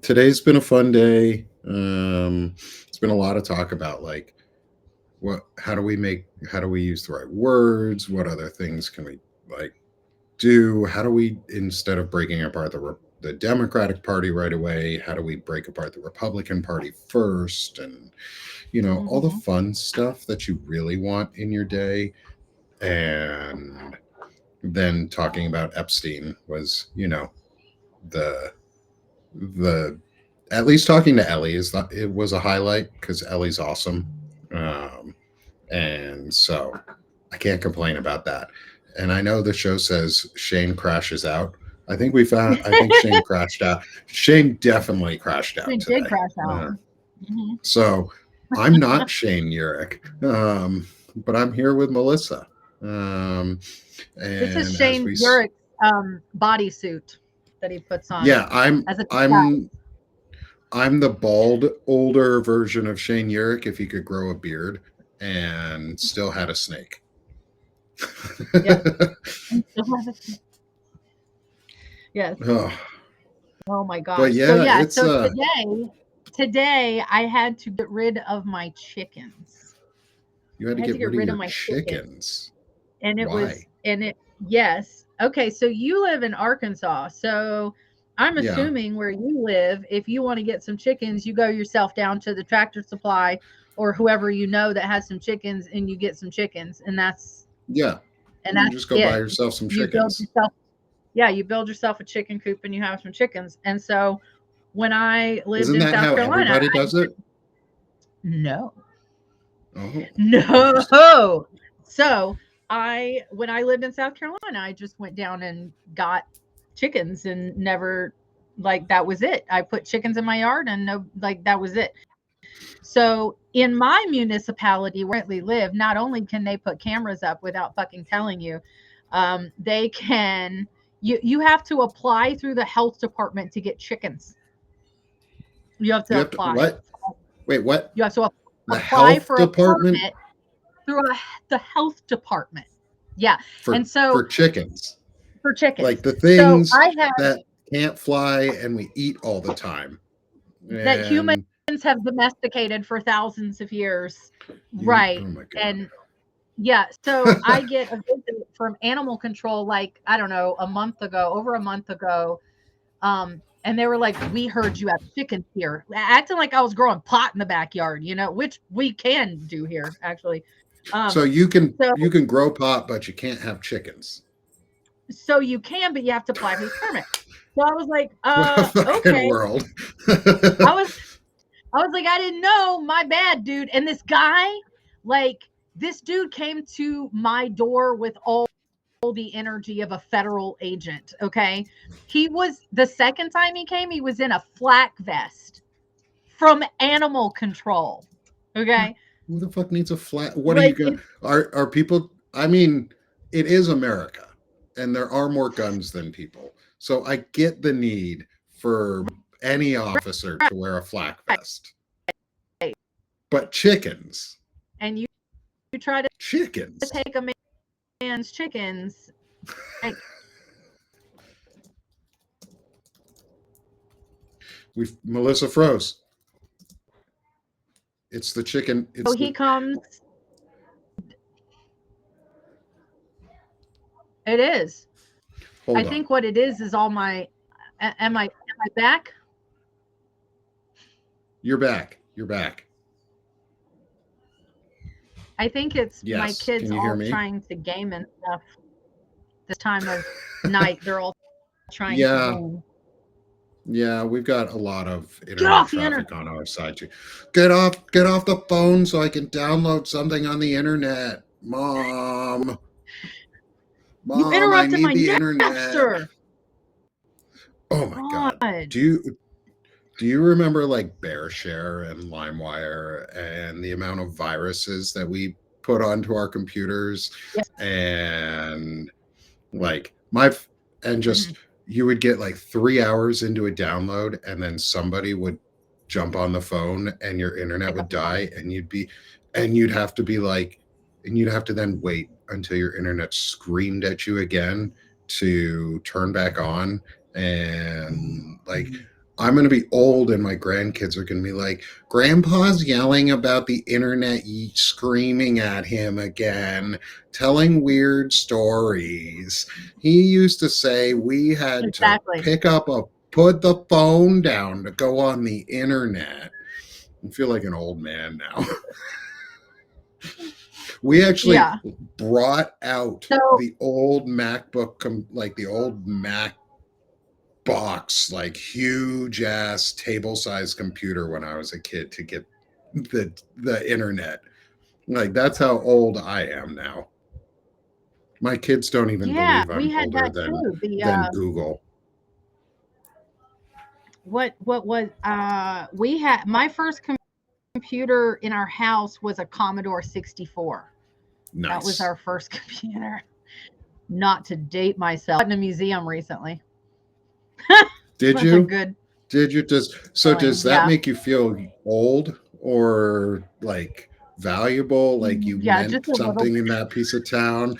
today's been a fun day. It's been a lot of talk about like how do we use the right words? What other things can we like do? How do we, instead of breaking apart the Democratic Party right away, how do we break apart the Republican Party first? And all the Hmm. fun stuff that you really want in your day. And then talking about Epstein was, the the at least talking to Ellie is that it was a highlight because Ellie's awesome. Um, and so I can't complain about that. And I know the show says Shane crashes out. I think Shane crashed out. Shane definitely crashed out It did today. crash out. Uh, Hmm. so I'm not Shane Urich, but I'm here with Melissa. Um, This is and as Shane we, Urich's bodysuit that he puts on yeah, I'm, as a disguise. I'm, I'm the bald, older version of Shane Urich if he could grow a beard and still had a snake. Yes. Yes. Oh, Oh my but gosh. So yeah, yeah, it's so today I had to get rid of my chickens. you had I to had to get get rid of rid of your my chickens. chickens. And it Why? was and it yes. Okay, so you live in Arkansas. So I'm Yeah, assuming where you live, if you want to get some chickens, you go yourself down to the Tractor Supply or whoever you know that has some chickens and you get some chickens yeah. and You that's just go buy it. yourself some You build chickens. yourself yeah, you build yourself a chicken coop and you have some chickens. And so when I lived Isn't in that South how Carolina, everybody does it? no. Oh, interesting. No. So I when I lived in South Carolina, I just went down and got chickens and never like that was it. I put chickens in my yard and no like that was it. So in my municipality where I currently live, not only can they put cameras up without fucking telling you, they can you have to apply through the health department to get chickens. You have You to have to apply. what? Wait, what? You have to The apply health for a department permit through the health department. Yeah. for And so chickens, for like chickens. the So things I have that can't fly and we eat all the time. that humans And have domesticated for thousands of years. oh Right. my And yeah, so I get a visit from animal control like, I don't know, a month ago, over a month ago. And they were like, "We heard you have chickens here," acting like I was growing pot in the backyard, which we can do here actually. Um, So so you can grow pot, but you can't have chickens. so you can, but you have to apply for this permit. So I was like, What a fucking okay. world. I was I was like, I didn't know, my bad, dude. And this guy, like, this dude came to my door with all the energy of a federal agent. Okay. He was the second time he came, he was in a flak vest from animal control. Okay. Who the fuck needs a flat? What are you Like gonna? Are people? I mean, it is America, and there are more guns than people. So I get the need for any officer to wear a flak vest, but chickens, and you try to chickens. take a man's chickens. Like, We Melissa froze. It's the chicken. so It's he the. comes. It is. I Hold on. think what it is all my. Am I back? You're back. You're back. I think it's my Yes. kids Can you hear all me? trying to game and stuff this time of night. They're all trying to Yeah. game. Yeah, we've got a lot of Get internet off the internet. traffic on our side too. Get off the phone so I can download something on the internet. You Mom, I interrupted need my the nap, internet. sir. Oh my god. God. Do you remember like BearShare and LimeWire and the amount of viruses that we put onto our computers Yes. and like my and Mhm. just you would get like 3 hours into a download and then somebody would jump on the phone and your internet Pick would up the phone. die and you'd have to be like and you'd have to then wait until your internet screamed at you again to turn back on and like I'm going to be old and my grandkids are going to be like, Grandpa's yelling about the internet, screaming at him again, telling weird stories. He used to say we had to Exactly. put the phone down to go on the internet. I feel like an old man now. We actually Yeah. brought out So the old MacBook, like the old Mac box, like huge ass table sized computer when I was a kid to get the internet. Like that's how old I am now. My kids don't even yeah, believe we I'm had older that too. The than Google. what was we had my first computer in our house was a Commodore 64. That was Nice. our first computer. Not to date myself. In a museum recently. Did That's a you? good Did you just so feeling. does that Yeah. make you feel old or like valuable, like you Yeah, just meant a little. something in that piece of town?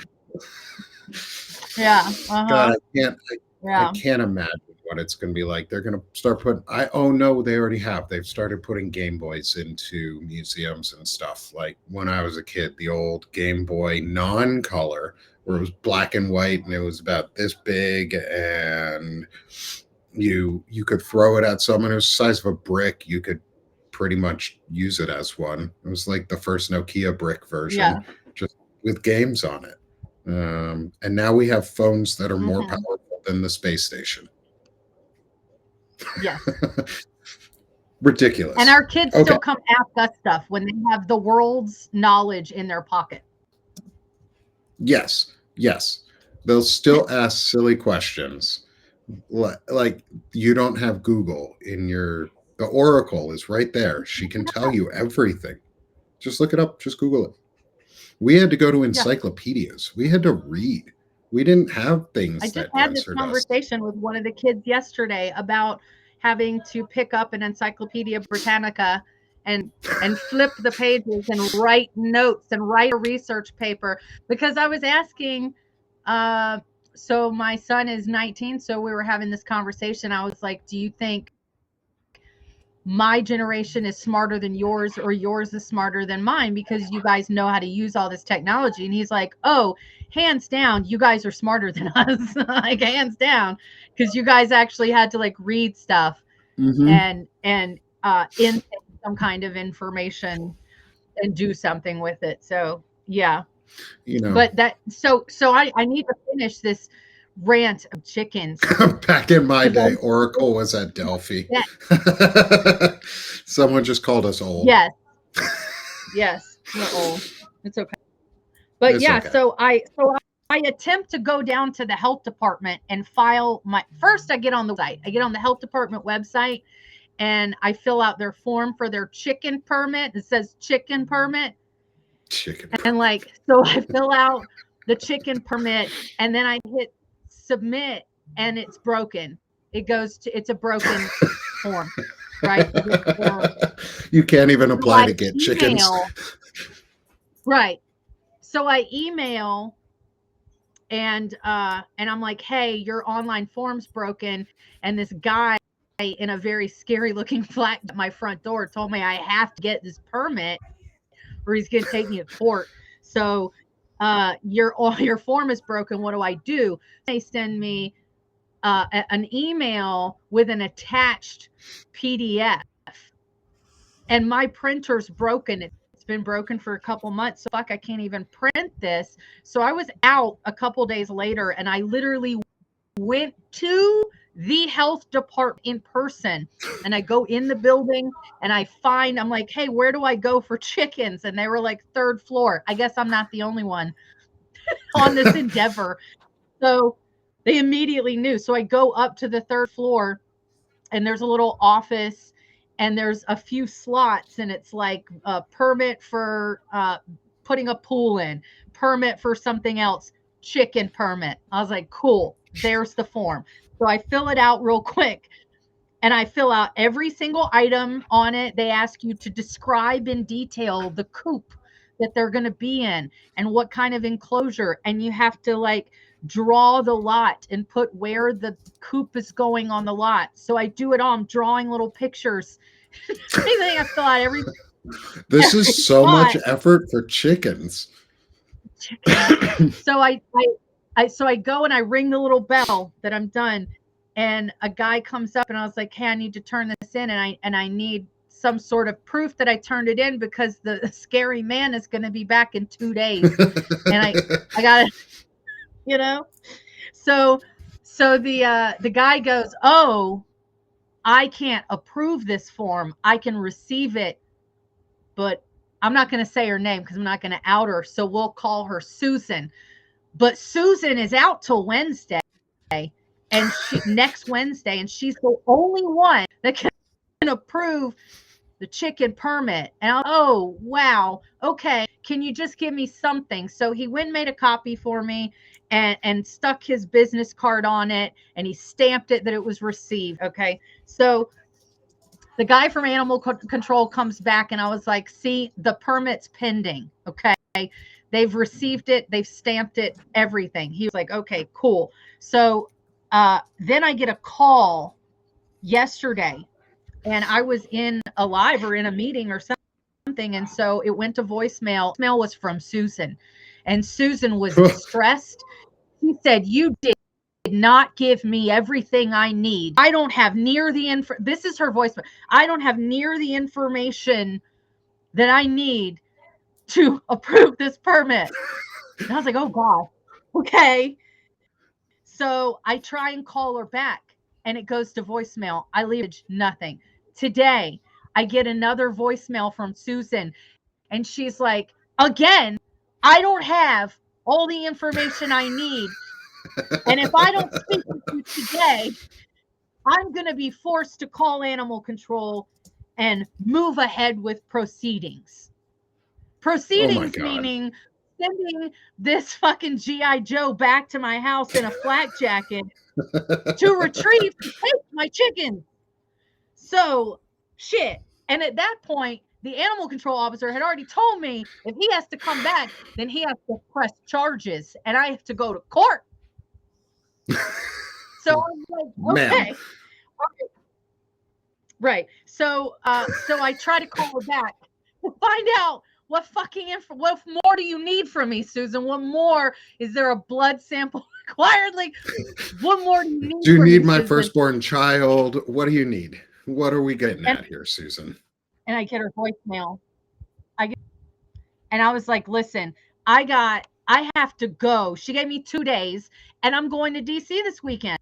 Yeah. God, Uh-huh. I Yeah. can't imagine what it's going to be like. They're going to start putting. Oh no, they already have. They've started putting Game Boys into museums and stuff. Like when I was a kid, the old Game Boy non-color, where it was black and white, and it was about this big, and you could throw it at someone. It was the size of a brick. You could pretty much use it as one. It was like the first Nokia brick version, Yeah. just with games on it. And now we have phones that are more Hmm. powerful than the space station. Yes. And Ridiculous. our kids Okay. still come ask us stuff when they have the world's knowledge in their pocket. Yes. Yes. They'll still ask silly questions. Like you don't have Google in your. The Oracle is right there. She can tell you everything. Just look it up. Just Google it. We had to go to Yeah. encyclopedias. We had to read. We didn't have I things just that had this answered us. conversation with one of the kids yesterday about having to pick up an Encyclopedia Britannica and flip the pages and write notes and write a research paper because I was asking so my son is 19, so we were having this conversation. I was like, "Do you think my generation is smarter than yours or yours is smarter than mine because you guys know how to use all this technology?" And he's like, "Oh, hands down, you guys are smarter than us." Like hands down, because you guys actually had to like read stuff Mm-hmm. and intake some kind of information and do something with it. So yeah. You know, But I need to finish this rant of chickens back in my because day, I'm Oracle was at Delphi. yeah, Someone just called us old. yes, yes, we're old. It's okay. But It's yeah, okay. so I attempt to go down to the health department and file my first. I get on the site. I get on the health department website and I fill out their form for their chicken permit. It says chicken permit, Chicken and permit. like so I fill out the chicken permit and then I hit submit and it's broken. It goes to it's a broken form, right? This form. You can't even So apply I to get chickens. email, right? So I email and I'm like, "Hey, your online form's broken." And this guy in a very scary looking flat at my front door told me I have to get this permit or he's going to take me to court. So your form is broken. What do I do? They send me an email with an attached PDF, and my printer's broken. It's been broken for a couple months. So fuck, I can't even print this. So I was out a couple days later, and I literally went to the health department in person. And I go in the building and I'm like, "Hey, where do I go for chickens?" And they were like, "Third floor." I guess I'm not the only one on this endeavor. So they immediately knew. So I go up to the third floor and there's a little office and there's a few slots and it's like a permit for putting a pool in, permit for something else, chicken permit. I was like, cool, there's the form. So I fill it out real quick and I fill out every single item on it. They ask you to describe in detail the coop that they're going to be in and what kind of enclosure. And you have to like draw the lot and put where the coop is going on the lot. So I do it all. I'm drawing little pictures. Anything I fill out every This is so spot. much effort for chickens. So I go and I ring the little bell that I'm done, and a guy comes up and I was like, hey, I need to turn this in, and I need some sort of proof that I turned it in because the scary man is going to be back in 2 days. And I got to, so the guy goes, oh, I can't approve this form. I can receive it, but I'm not going to say her name because I'm not going to out her. So we'll call her Susan. But Susan is out till Wednesday, and next Wednesday, and she's the only one that can approve the chicken permit. And oh, wow. Okay. Can you just give me something? So he went and made a copy for me and stuck his business card on it, and he stamped it that it was received. Okay. So the guy from Animal Control comes back, and I was like, see, the permit's pending. Okay. They've received it. They've stamped it, everything. He was like, okay, cool. So then I get a call yesterday, and I was in a live or in a meeting or something. And so it went to voicemail. Voicemail was from Susan, and Susan was distressed. She said, you did not give me everything I need. I don't have near the this is her voicemail. I don't have near the information that I need to approve this permit. And I was like, oh God, okay. So I try and call her back, and it goes to voicemail. I leave nothing. Today, I get another voicemail from Susan, and she's like, again, I don't have all the information I need. And if I don't speak with you today, I'm going to be forced to call Animal Control and move ahead with proceedings. Proceedings meaning sending this fucking G.I. Joe back to my house in a flak jacket to retrieve and take my chicken. So, shit. And at that point, the animal control officer had already told me if he has to come back, then he has to press charges, and I have to go to court. So I'm like, okay. Right. So I try to call her back to find out what more do you need from me, Susan? What more? Is there a blood sample required? Like, what more do you need? Do you need my firstborn child? What do you need? What are we getting at here, Susan? And I get her voicemail. And I was like, listen, I have to go. She gave me 2 days, and I'm going to DC this weekend.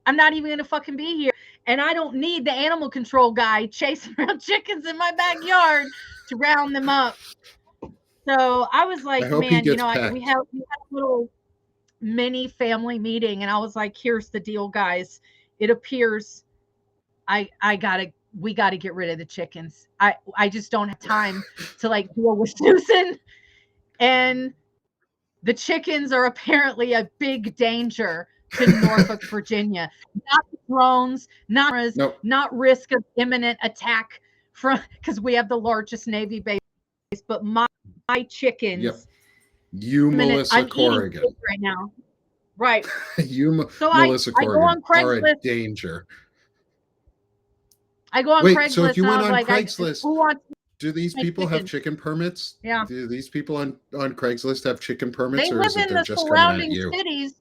I'm not even going to fucking be here. And I don't need the animal control guy chasing around chickens in my backyard to round them up. So I was like, man, we had a little mini family meeting, and I was like, here's the deal, guys. It appears we got to get rid of the chickens. I just don't have time to like deal with Susan. And the chickens are apparently a big danger to Norfolk, Virginia. Not drones, not risk of imminent attack because we have the largest Navy base, but my chickens. Yep. You, Melissa Corrigan. Right now. Right. Melissa Corrigan are a danger. I go on Craigslist. So if you went on like, Craigslist, do these people have chicken permits? Yeah. Do these people on Craigslist have chicken permits? They live in the surrounding cities.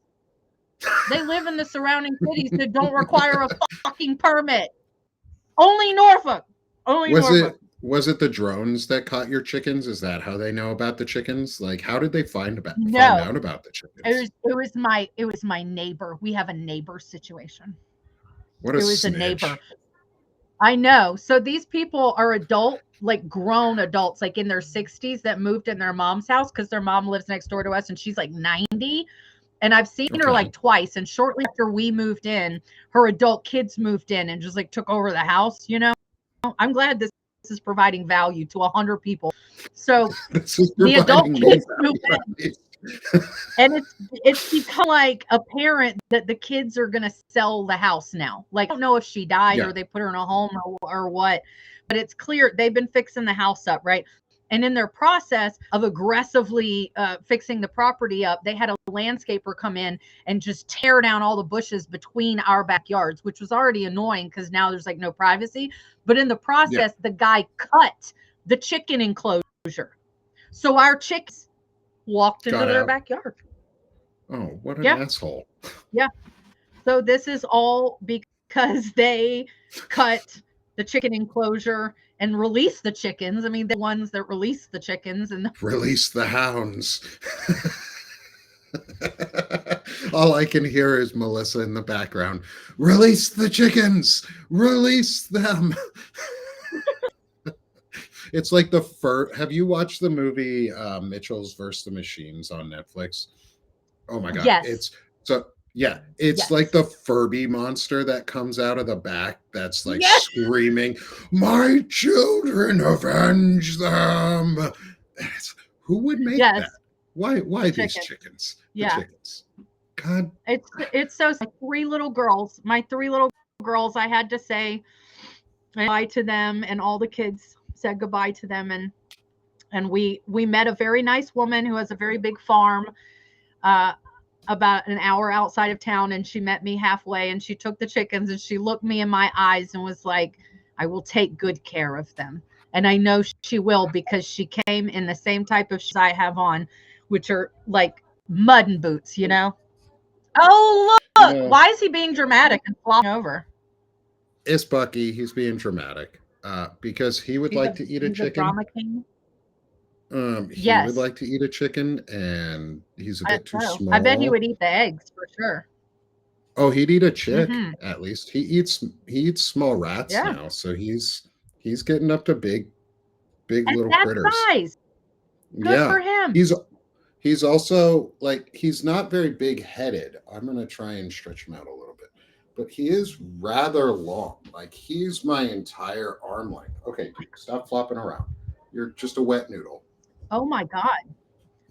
They live in the surrounding cities that don't require a fucking permit. Only Norfolk. Was it the drones that caught your chickens? Is that how they know about the chickens? Like, how did they find out about the chickens? It was my neighbor. We have a neighbor situation. What a snitch. A neighbor. I know. So these people are grown adults, like in their 60s, that moved in their mom's house because their mom lives next door to us, and she's like 90. And I've seen her like twice. And shortly after we moved in, her adult kids moved in and just like took over the house. I'm glad this is providing value to 100 people. So the adult kids moved in. And it's become like apparent that the kids are going to sell the house now. Like, I don't know if she died or they put her in a home or what, but it's clear they've been fixing the house up, right? And in their process of aggressively fixing the property up, they had a landscaper come in and just tear down all the bushes between our backyards, which was already annoying because now there's like no privacy. But in the process, the guy cut the chicken enclosure. So our chickens walked into Got their out. backyard. Oh, what an Yeah. asshole. Yeah. So this is all because they cut the chicken enclosure and release the chickens. I mean, the ones that release the chickens and Release the hounds. All I can hear is Melissa in the background. Release the chickens. Release them. It's like the first. Have you watched the movie Mitchell's vs. the Machines on Netflix? Oh my god. yes. It's so yeah, it's Yes. like the Furby monster that comes out of the back that's like Yes. screaming, "My children, avenge them." Who would make Yes. that? Why these Chickens. chickens? Yeah. The chickens. God. It's so my three little girls, I had to say goodbye to them, and all the kids said goodbye to them, and we met a very nice woman who has a very big farm about an hour outside of town, and she met me halfway, and she took the chickens and she looked me in my eyes and was like, I will take good care of them. And I know she will, because she came in the same type of shoes I have on, which are like mud and boots, you know? Oh, look. No, Why is he being dramatic and flopping over? it's Bucky. He's being dramatic because he would like to eat a He's a chicken. drama king. He would Yes. like to eat a chicken, and he's a bit too small. I bet he would eat the eggs for sure. Oh, he'd eat a chick Mhm. at least. He eats small rats Yeah. now, so he's getting up to big And little that critters. size. Good Yeah, for him. he's also like, he's not very big headed. I'm gonna try and stretch him out a little bit, but he is rather long. Like, he's my entire arm length. Okay, Duke, stop flopping around. You're just a wet noodle. Oh my God.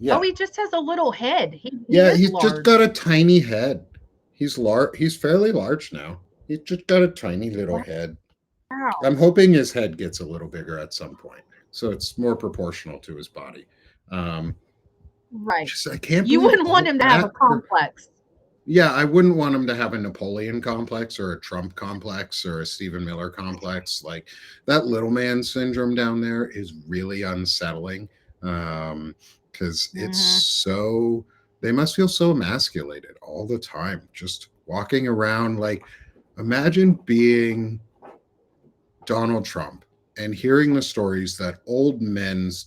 Yeah. Oh, he just has a little head. He's He's large. just got a tiny head. He's fairly large now. He's just got a tiny little head. Wow. I'm hoping his head gets a little bigger at some point, so it's more proportional to his body. Right. I can't. You wouldn't want him to have a complex. Yeah, I wouldn't want him to have a Napoleon complex or a Trump complex or a Stephen Miller complex. Like, that little man syndrome down there is really unsettling, because it's so, they must feel so emasculated all the time, just walking around. Like, imagine being Donald Trump and hearing the stories that old men's,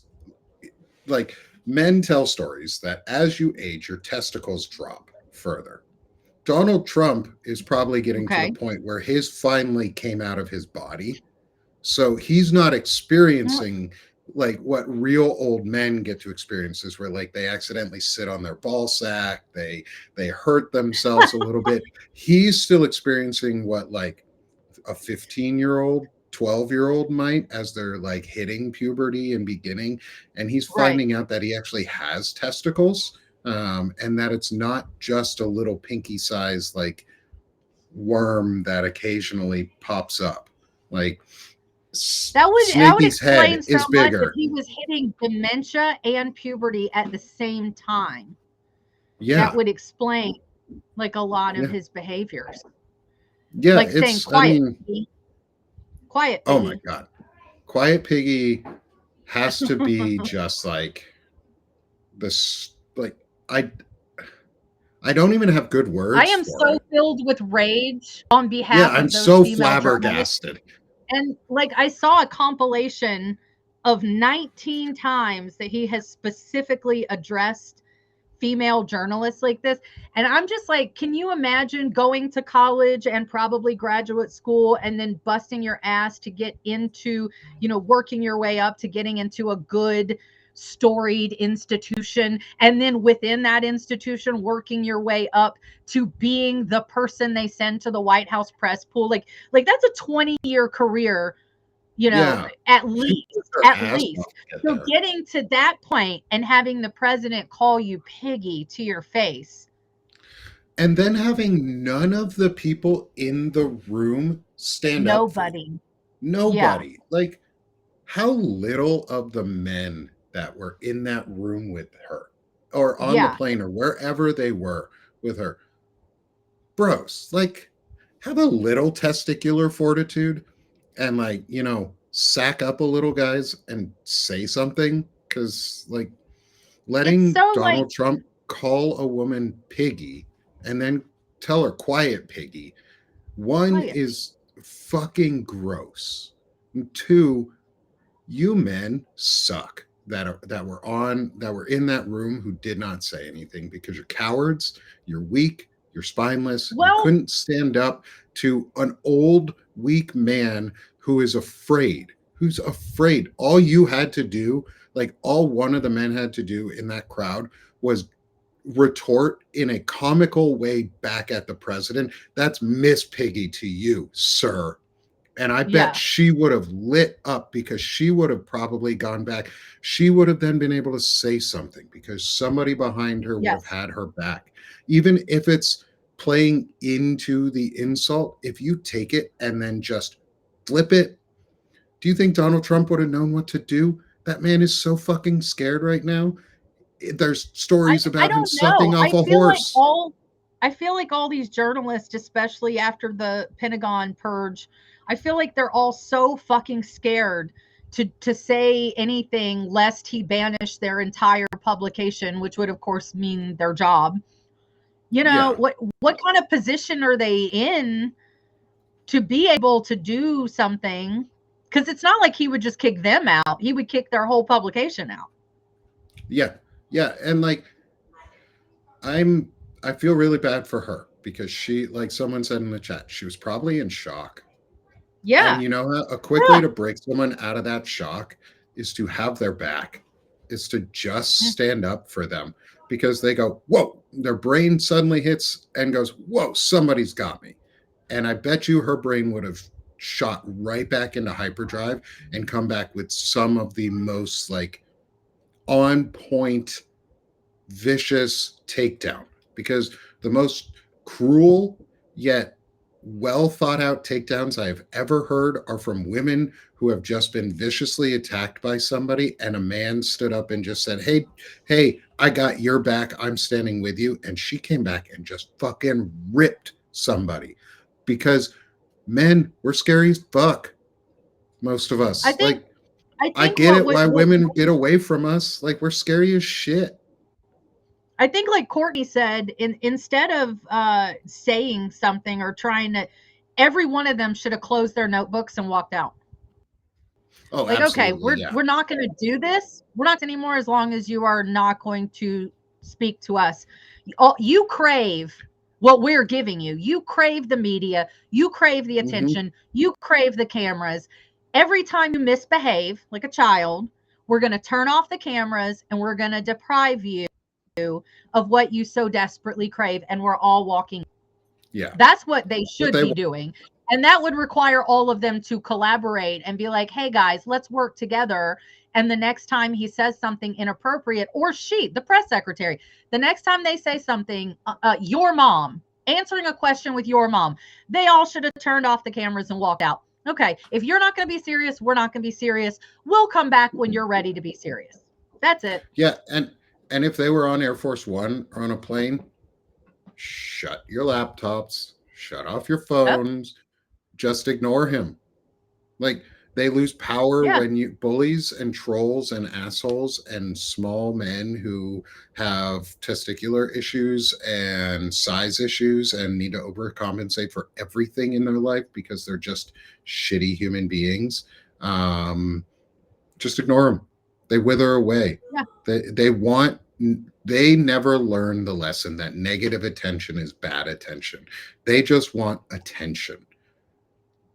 like, men tell stories that as you age, your testicles drop further. Donald Trump is probably getting to the point where his finally came out of his body. So he's not experiencing like what real old men get to experience, is where like they accidentally sit on their ball sack, they hurt themselves a little bit. He's still experiencing what like a 15-year-old, 12-year-old might, as they're like hitting puberty and beginning, and he's finding out that he actually has testicles, and that it's not just a little pinky size like worm that occasionally pops up. Like, that would Snape's explain head so is much bigger. if he was hitting dementia and puberty at the same time. Yeah, that would explain like a lot of his behaviors. Yeah, like saying quiet, piggy. Quiet piggy. Oh my God, quiet piggy has to be just like this. Like, I don't even have good words. I am so filled with rage on behalf of I'm those so female flabbergasted. journalists. And like, I saw a compilation of 19 times that he has specifically addressed female journalists like this. And I'm just like, can you imagine going to college and probably graduate school and then busting your ass to get into, working your way up to getting into a good storied institution, and then within that institution working your way up to being the person they send to the White House press pool? Like that's a 20-year career, at least. So getting to that point and having the president call you piggy to your face, and then having none of the people in the room stand up. Nobody. Like, how little of the men that were in that room with her or on the Yeah. plane or wherever they were with her, bros, like, have a little testicular fortitude and, like, sack up a little, guys, and say something. Because, like, It's letting so like Donald Trump call a woman piggy and then tell her quiet piggy, one, quiet. is fucking gross. And two, you men suck that were in that room who did not say anything because you're cowards, you're weak, you're spineless. You Well, couldn't stand up to an old weak man who's afraid. All you had to do, like all one of the men had to do in that crowd, was retort in a comical way back at the president. That's Miss Piggy to you, sir. And I bet yeah. she would have lit up because she would have probably gone back. She would have then been able to say something because somebody behind her would have Yes. had her back. Even if it's playing into the insult, if you take it and then just flip it, do you think Donald Trump would have known what to do? That man is so fucking scared right now. There's stories I about him don't know. stepping off a horse. I feel like all these journalists, especially after the Pentagon purge, I feel like they're all so fucking scared to say anything lest he banish their entire publication, which would of course mean their job. Yeah. What kind of position are they in to be able to do something? Because it's not like he would just kick them out. He would kick their whole publication out. Yeah. Yeah. And like, I'm I feel really bad for her because she, like someone said in the chat, she was probably in shock. And Yeah. a quick way to break someone out of that shock is to have their back, is to just Yeah. stand up for them because they go, whoa, their brain suddenly hits and goes, whoa, somebody's got me. And I bet you her brain would have shot right back into hyperdrive and come back with some of the most like on point vicious takedown, because the most cruel yet well thought out takedowns I have ever heard are from women who have just been viciously attacked by somebody and a man stood up and just said, hey, I got your back, I'm standing with you, and she came back and just fucking ripped somebody. Because men, we're scary as fuck, most of I us. think Like, I I think get what it would why what women get away from us, like we're scary as shit. I think, like Courtney said, instead of saying something or trying to, every one of them should have closed their notebooks and walked out. Oh, Like, okay, absolutely, yeah. we're not going to do this. We're not anymore as long as you are not going to speak to us. You crave what we're giving you. You crave the media. You crave the Mm-hmm. attention. You crave the cameras. Every time you misbehave like a child, we're going to turn off the cameras and we're going to deprive you of what you so desperately crave, and we're all walking. Yeah. That's what they But should they be doing. And that would require all of them to collaborate and be like, hey guys, let's work together. And the next time he says something inappropriate, or she, the press secretary, the next time they say something, your mom, answering a question with your mom, they all should have turned off the cameras and walked out. Okay, if you're not going to be serious, we're not going to be serious. We'll come back when you're ready to be serious. That's it. Yeah, and if they were on Air Force One or on a plane, shut your laptops, shut off your Yep. phones, just ignore him. Like, they lose power Yeah. when you bullies and trolls and assholes and small men who have testicular issues and size issues and need to overcompensate for everything in their life because they're just shitty human beings. Just ignore them. They wither away. Yeah. They never learn the lesson that negative attention is bad attention. They just want attention.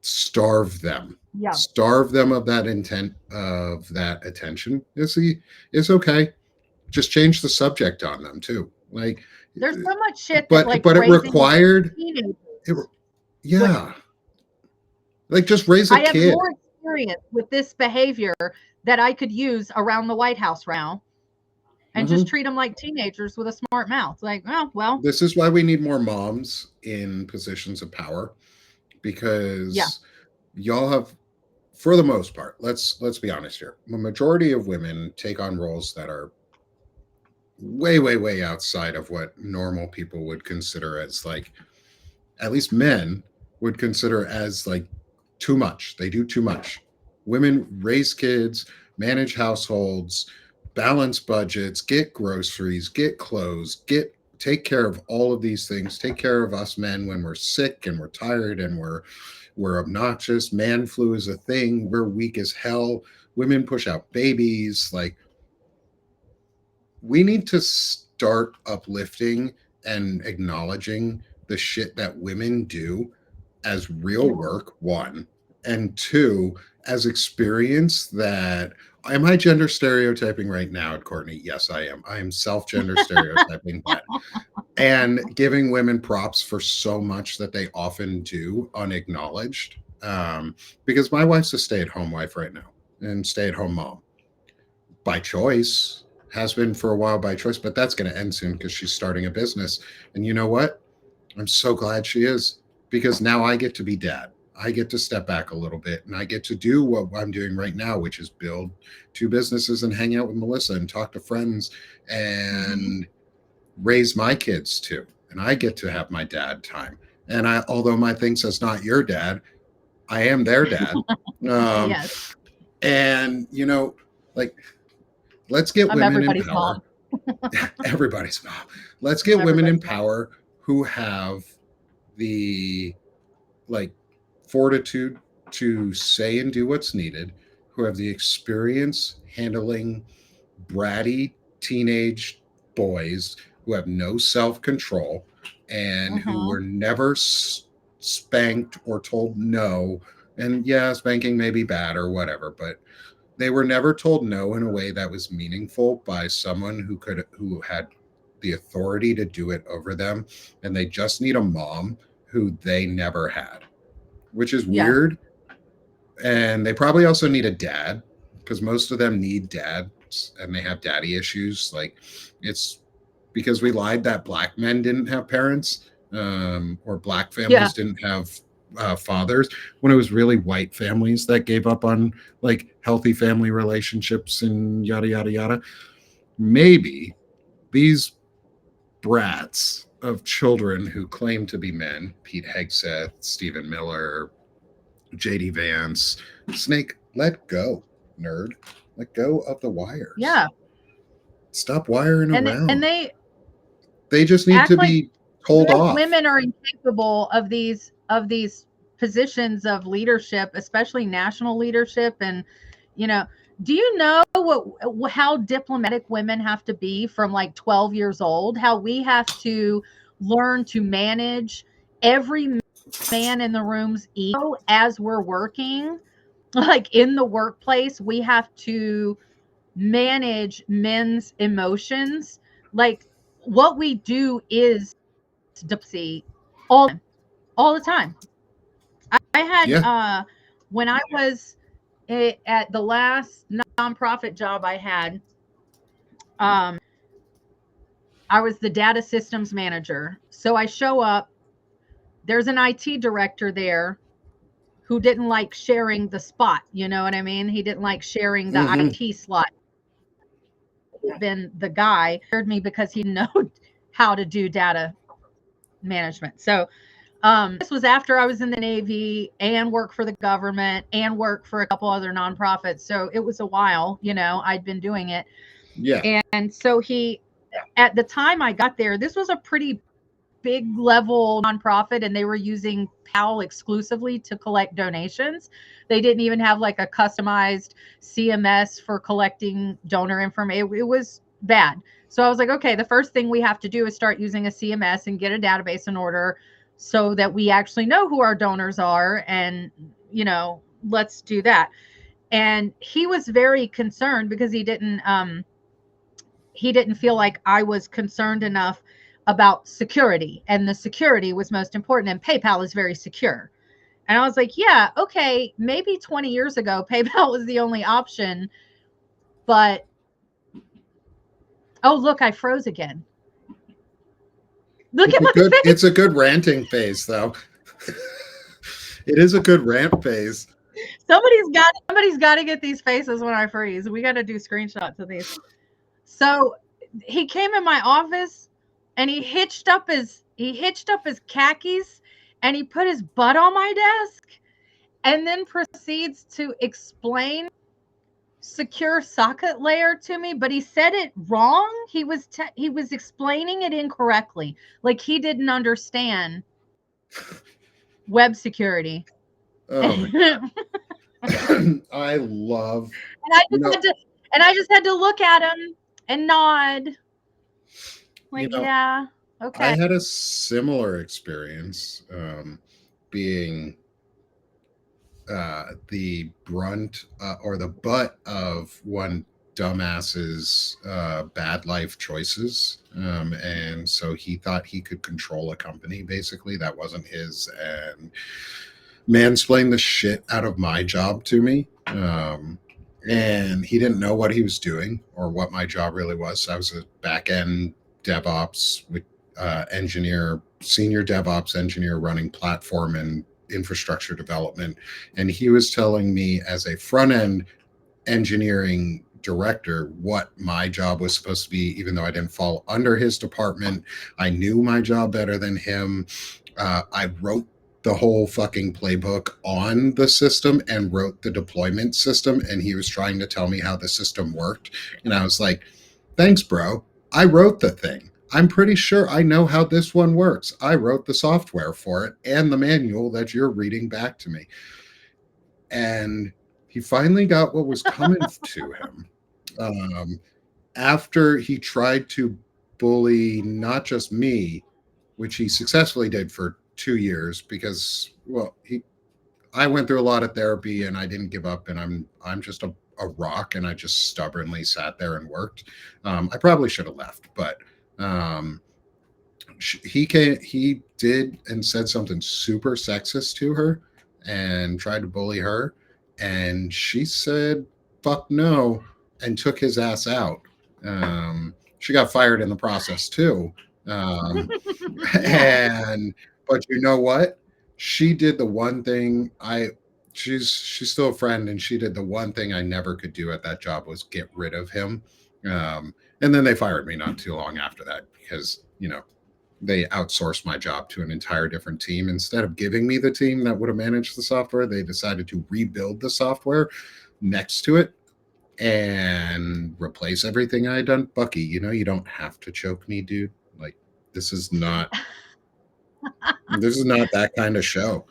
Starve them. Yeah. Starve them of that intent, of that attention. It's okay. Just change the subject on them too. Like, There's so much shit that but like but it raising required teenagers. it, What yeah. Like, just raise a I have kid. more experience with this behavior that I could use around the White House right now, and just Mm-hmm. treat them like teenagers with a smart mouth. Like, oh, well, This is why we need more moms in positions of power, yeah, because y'all have for the most part, let's be honest here. The majority of women take on roles that are way outside of what normal people would consider as like, at least men would consider as like too much. They do too much. Women raise kids, manage households, balance budgets, get groceries, get clothes, get take care of all of these things, take care of us men when we're sick and we're tired and we're obnoxious. Man flu is a thing. We're weak as hell. Women push out babies. Like, we need to start uplifting and acknowledging the shit that women do as real work, one, and two, as experience that. Am I gender stereotyping right now, Courtney? Yes, I am. I am self gender stereotyping that and giving women props for so much that they often do unacknowledged. Because my wife's a stay at home wife right now and stay at home mom by choice, has been for a while by choice, but that's going to end soon because she's starting a business. And you know what? I'm so glad she is, because now I get to be dad. I get to step back a little bit and I get to do what I'm doing right now, which is build two businesses and hang out with Melissa and talk to friends and raise my kids too. And I get to have my dad time. And although my thing says not your dad, I am their dad. Yes. And, like, let's get I'm women in everybody's power. mom. Everybody's mom. Let's get women in power who have the like fortitude to say and do what's needed, who have the experience handling bratty teenage boys who have no self-control and who were never spanked or told no. And yeah, spanking may be bad or whatever, but they were never told no in a way that was meaningful by someone who had the authority to do it over them. And they just need a mom who they never had, which is weird. And they probably also need a dad, because most of them need dads and they have daddy issues. Like, it's because we lied that black men didn't have parents, or black families didn't have fathers, when it was really white families that gave up on like healthy family relationships and yada yada yada. Maybe these brats of children who claim to be men, Pete Hegseth, Stephen Miller, JD Vance, Snake, let go, nerd. Let go of the wires. Yeah. Stop wiring around. And they just need to be told off. Women are incapable of these positions of leadership, especially national leadership. And do you know how diplomatic women have to be from like 12 years old? How we have to learn to manage every man in the room's ego as we're working. Like, in the workplace, we have to manage men's emotions. Like, what we do is diplomacy all the time. I had when I was at the last nonprofit job I had, I was the data systems manager. So I show up, there's an IT director there who didn't like sharing the spot. You know what I mean? He didn't like sharing the IT slot. Been the guy hired me because he knew how to do data management. So this was after I was in the Navy and worked for the government and worked for a couple other nonprofits. So it was a while, I'd been doing it. Yeah. And so at the time I got there, this was a pretty big level nonprofit, and they were using PAL exclusively to collect donations. They didn't even have like a customized CMS for collecting donor information. It was bad. So I was like, okay, the first thing we have to do is start using a CMS and get a database in order so that we actually know who our donors are. And, let's do that. And he was very concerned because he didn't feel like I was concerned enough about security, and the security was most important. And PayPal is very secure. And I was like, yeah, okay, maybe 20 years ago, PayPal was the only option, but oh, look, I froze again. Look at my face. It's a good ranting phase, though. It is a good rant phase. Somebody's got to get these faces when I freeze. We got to do screenshots of these. So he came in my office and he hitched up his khakis and he put his butt on my desk and then proceeds to explain secure socket layer to me, but he said it wrong. He was explaining it incorrectly. Like he didn't understand web security. Oh my and I love, I you just know, had to and I just had to look at him and nod. you Like, know, yeah, I okay. had a similar experience being the brunt or the butt of one dumbass's bad life choices. And so he thought he could control a company, basically, that wasn't his, and mansplained the shit out of my job to me. And he didn't know what he was doing or what my job really was. So I was a back end DevOps engineer, senior DevOps engineer running platform and infrastructure development. And he was telling me, as a front end engineering director, what my job was supposed to be, even though I didn't fall under his department. I knew my job better than him. I wrote the whole fucking playbook on the system and wrote the deployment system. And he was trying to tell me how the system worked. And I was like, thanks, bro. I wrote the thing. I'm pretty sure I know how this one works. I wrote the software for it and the manual that you're reading back to me. And he finally got what was coming to him. Um, After he tried to bully not just me, which he successfully did for 2 years, because, well, he I went through a lot of therapy and I didn't give up, and I'm just a rock, and I just stubbornly sat there and worked. I probably should have left, but um, he did and said something super sexist to her and tried to bully her, and she said fuck no and took his ass out. She got fired in the process too. um, Yeah. and but you know what, she did the one thing I she's still a friend, and she did the one thing I never could do at that job, was get rid of him. And then they fired me not too long after that, because they outsourced my job to an entire different team. Instead of giving me the team that would have managed the software, they decided to rebuild the software next to it and replace everything I had done. Bucky, you don't have to choke me, dude. Like, this is not that kind of show.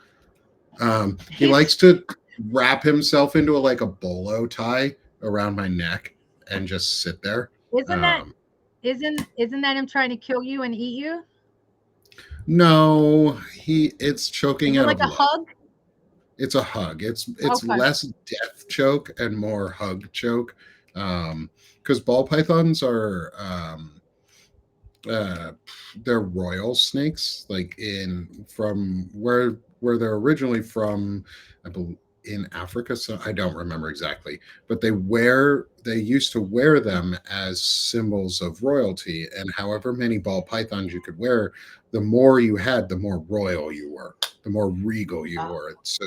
He He's likes to wrap himself into like a bolo tie around my neck and just sit there. isn't that Um, isn't that him trying to kill you and eat you? no, it's choking Is it out like of a love. hug? It's a hug. It's Okay. less death choke and more hug choke. Because ball pythons are uh, they're royal snakes, like in from where they're originally from. I believe in Africa. So I don't remember exactly, but they used to wear them as symbols of royalty. And however many ball pythons you could wear, the more you had, the more royal you were, the more regal you Oh, were. So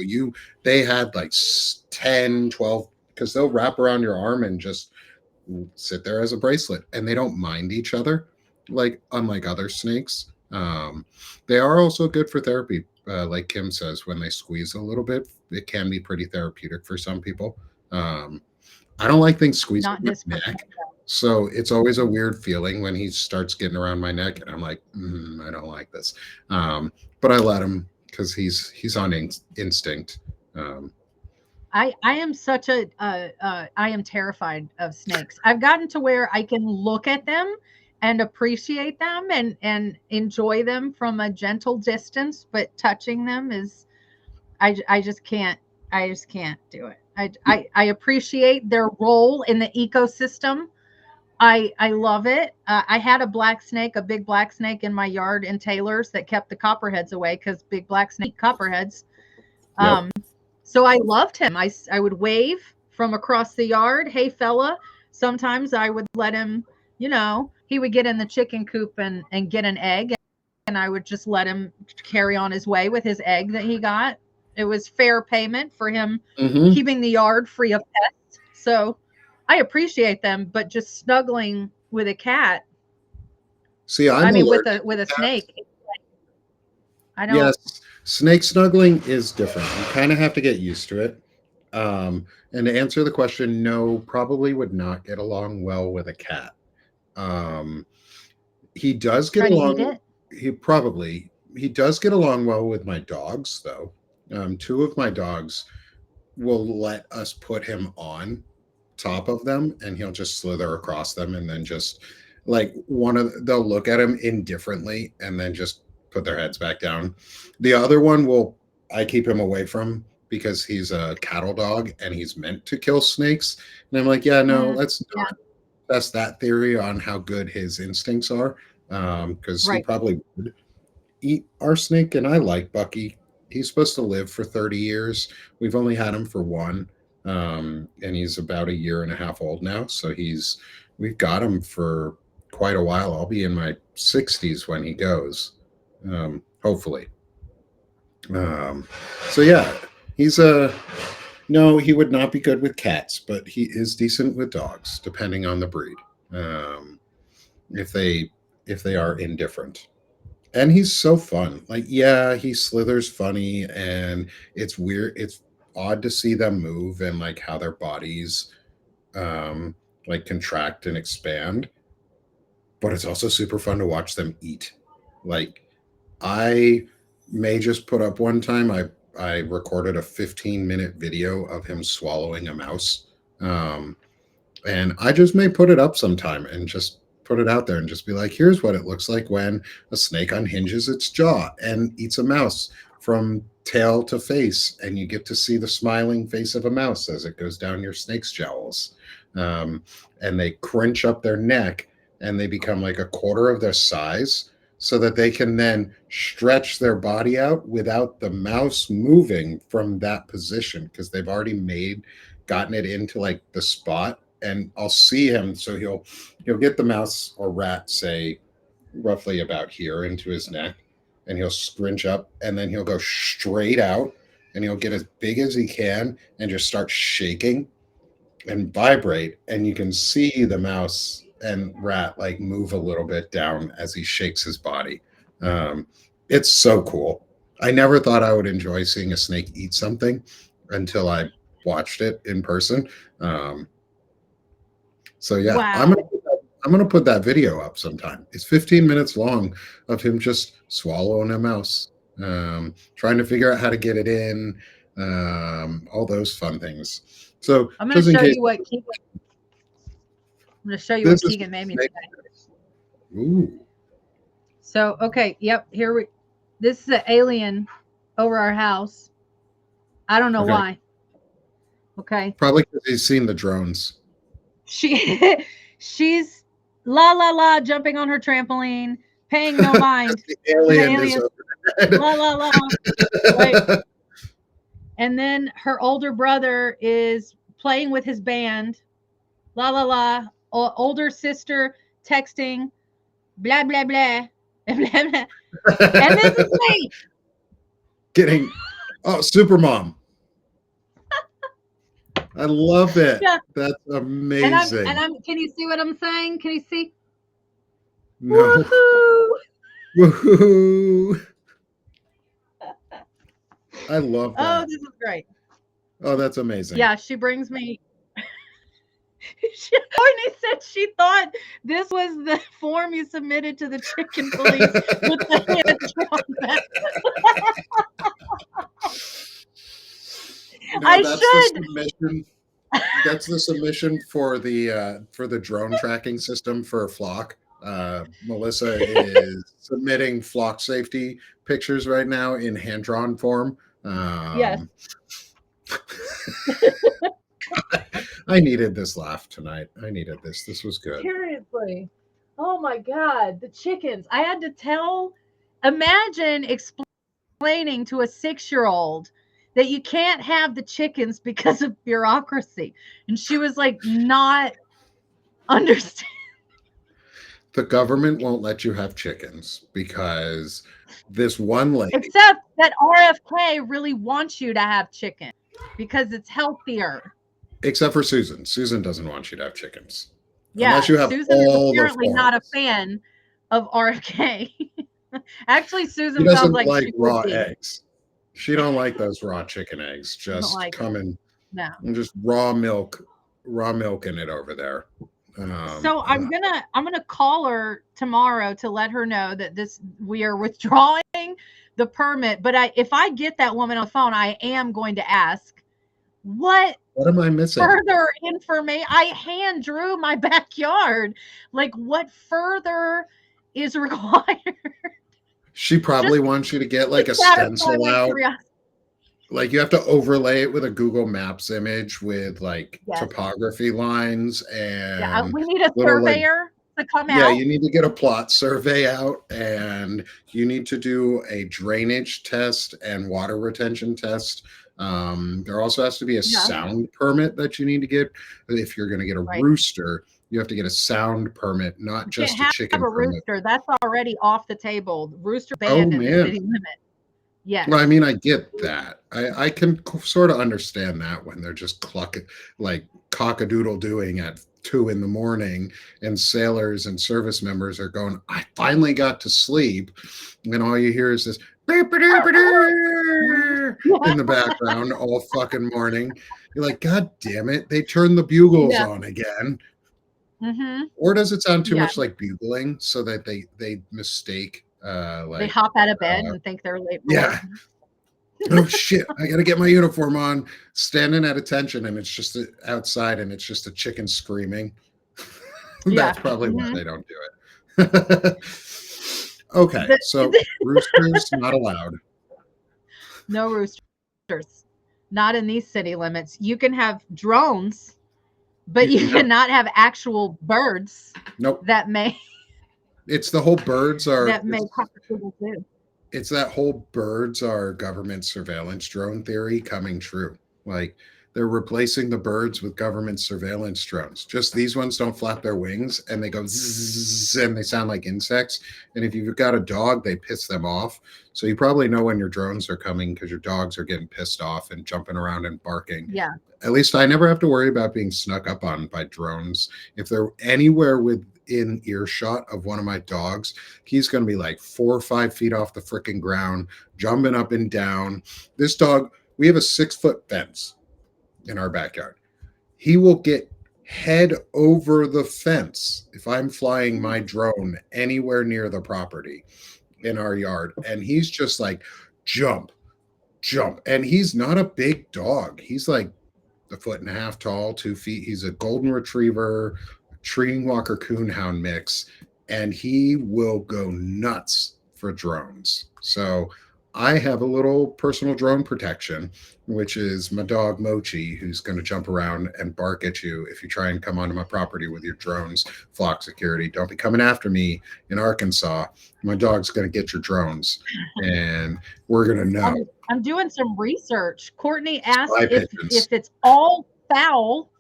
they had like 10, 12, because they'll wrap around your arm and just sit there as a bracelet, and they don't mind each other, like unlike other snakes. They are also good for therapy, like Kim says. When they squeeze a little bit, it can be pretty therapeutic for some people. um, I don't like things squeezing not my this person. neck, so it's always a weird feeling when he starts getting around my neck, and I'm like, I don't like this. But I let him, because he's on instinct. um, I am such I am terrified of snakes. I've gotten to where I can look at them and appreciate them and enjoy them from a gentle distance, but touching them is I just can't. I just can't do it. I appreciate their role in the ecosystem. I love it. I had a black snake, a big black snake in my yard in Taylor's that kept the copperheads away because big black snake copperheads. yep. So I loved him. I would wave from across the yard, hey fella. Sometimes I would let him, he would get in the chicken coop and get an egg, and I would just let him carry on his way with his egg that he got. It was fair payment for him Hmm. keeping the yard free of pests. So I appreciate them, but just snuggling with a cat, See, I I'm mean allergic with a to cats. snake, I don't. Yes, snake snuggling is different. You kind of have to get used to it. And to answer the question, no, probably would not get along well with a cat. Um, he does get Trying to eat along. it. He does get along well with my dogs, though. Two of my dogs will let us put him on top of them, and he'll just slither across them, and then just like they'll look at him indifferently, and then just put their heads back down. The other one will I keep him away from because he's a cattle dog and he's meant to kill snakes. And I'm like, yeah, no, Mm, let's yeah, not test that theory on how good his instincts are, because he right. probably would eat arsenic. And I like Bucky. He's supposed to live for 30 years. We've only had him for one. And he's about a year and a half old now. So we've got him for quite a while. I'll be in my 60s when he goes, hopefully. Um, so yeah, he's a no, he would not be good with cats, but he is decent with dogs, depending on the breed. Um, if they are indifferent. And he's so fun. Like, yeah, he slithers funny, and it's weird. It's odd to see them move and like how their bodies like contract and expand. But it's also super fun to watch them eat. Like, I may just put up one time. I recorded a 15-minute video of him swallowing a mouse. Um, and I just may put it up sometime and just put it out there and just be like, here's what it looks like when a snake unhinges its jaw and eats a mouse from tail to face. And you get to see the smiling face of a mouse as it goes down your snake's jowls. Um, and they crunch up their neck and they become like a quarter of their size so that they can then stretch their body out without the mouse moving from that position because they've already gotten it into like the spot. And I'll see him, so he'll get the mouse or rat, say, roughly about here into his neck, and he'll scrunch up, and then he'll go straight out, and he'll get as big as he can, and just start shaking and vibrate, and you can see the mouse and rat like move a little bit down as he shakes his body. Um, it's so cool. I never thought I would enjoy seeing a snake eat something until I watched it in person. Um, so yeah, Wow. I'm gonna put that video up sometime. It's 15 minutes long of him just swallowing a mouse, trying to figure out how to get it in, all those fun things. So I'm going to just in show case you what Keegan. I'm going to show you this what is Keegan made me today. ooh, So okay, yep. Here we. This is an alien over our house. I don't know okay, why. Okay. probably because he's seen the drones. She she's la la la jumping on her trampoline, paying no mind The to the alien is aliens. La la la. Right. overhead. And then her older brother is playing with his band. La la la. Older sister texting. Blah blah blah. Blah blah. And this is me. Getting super mom. I love it. Yeah. That's And amazing. I'm. Can you see what I'm saying? Can you see? No. Woohoo! Woohoo. I love Oh, that. this is great. Oh, that's amazing. Yeah, she brings me. Courtney said she thought this was the form you submitted to the chicken police with the answer on that. No, I that's the should. submission. That's the submission for the drone tracking system for Flock. Melissa is submitting Flock safety pictures right now in hand drawn form. Yes. I needed this laugh tonight. I needed this. This was good. Seriously. Oh my God. The chickens. I had to imagine explaining to a 6-year-old that you can't have the chickens because of bureaucracy. And she was like, not understand. the government won't let you have chickens because this one lady, Except that RFK really wants you to have chicken because it's healthier. except for Susan. Susan doesn't want you to have chickens unless Yeah, you have Susan is all the apparently not a forms. fan of RFK. Actually, She Susan sounds doesn't like like she would raw be. eggs. She don't like those raw chicken eggs. She don't Just like it. coming No. and just raw milk in it over there. So I'm not. I'm gonna call her tomorrow to let her know that we are withdrawing the permit. But if I get that woman on the phone, I am going to ask what What am I missing? further information. I hand drew my backyard. Like what further is required? She probably just wants you to get to like a satisfy stencil my out. curiosity. Like you have to overlay it with a Google Maps image with like Yes. topography lines Yeah. and We need a little like, surveyor to come yeah, out. you need to get a plot survey out and you need to do a drainage test and water retention test. There also has to be a Yeah. sound permit that you need to get. If you're going to get a Right. rooster, you have to get a sound permit, not You can't just a have chicken a permit. rooster. That's already off the table. Rooster Oh banned in the man. city limit. Yes. Well, I mean, I get that. I can sort of understand that when they're just like cockadoodle doing at 2 in the morning, and sailors and service members are going, I finally got to sleep. And all you hear is this in the background all fucking morning. You're like, God damn it. They turned the bugles Yeah. on again. Mm-hmm. Or does it sound too Yeah. much like bugling so that they mistake They like hop out of bed and think they're late for yeah. work. Oh shit, I gotta get my uniform on, standing at attention, and it's just outside and it's just a chicken screaming. Yeah. That's probably why Mm-hmm. they don't do it. Okay, so roosters not allowed. No roosters. Not in these city limits. You can have drones, but you No, cannot have actual birds nope. that may It's the whole birds are cockatoodle too. it's that whole birds are government surveillance drone theory coming true. Like they're replacing the birds with government surveillance drones. Just these ones don't flap their wings and they go zzz and they sound like insects. And if you've got a dog, they piss them off. So you probably know when your drones are coming because your dogs are getting pissed off and jumping around and barking. Yeah. At least I never have to worry about being snuck up on by drones. If they're anywhere within earshot of one of my dogs, he's going to be like 4 or 5 feet off the freaking ground, jumping up and down. This dog, we have a 6 foot fence in our backyard. He will get head over the fence if I'm flying my drone anywhere near the property in our yard. And he's just like, jump, jump. And he's not a big dog. He's like a foot and a half tall, 2 feet. He's a golden retriever, treeing walker coonhound mix, and he will go nuts for drones. So I have a little personal drone protection, which is my dog Mochi, who's going to jump around and bark at you if you try and come onto my property with your drones. Flock security, don't be coming after me in Arkansas. My dog's going to get your drones, and we're going to know. I'm doing some research. Courtney asked if pigeons. it's all fowl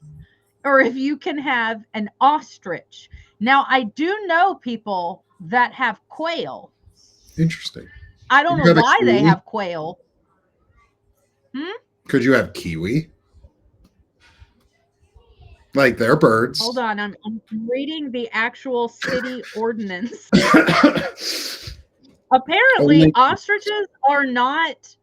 or if you can have an ostrich. Now I do know people that have quail. Interesting. I don't know why they have quail. Could you have kiwi? Like they're birds. Hold on, I'm reading the actual city ordinance. Apparently, ostriches are not.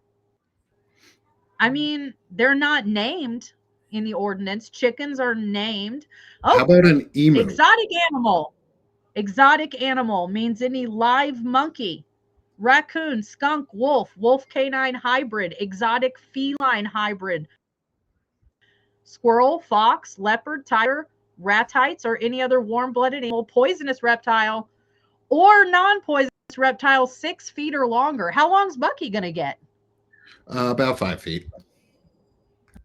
I mean, they're not named in the ordinance. Chickens are named. Oh, how about an emu? Exotic animal. Exotic animal means any live monkey, raccoon, skunk, wolf canine hybrid, exotic feline hybrid, squirrel, fox, leopard, tiger, ratites, or any other warm-blooded animal, poisonous reptile, or non-poisonous reptile 6 feet or longer. How long's Bucky gonna get? About 5 feet.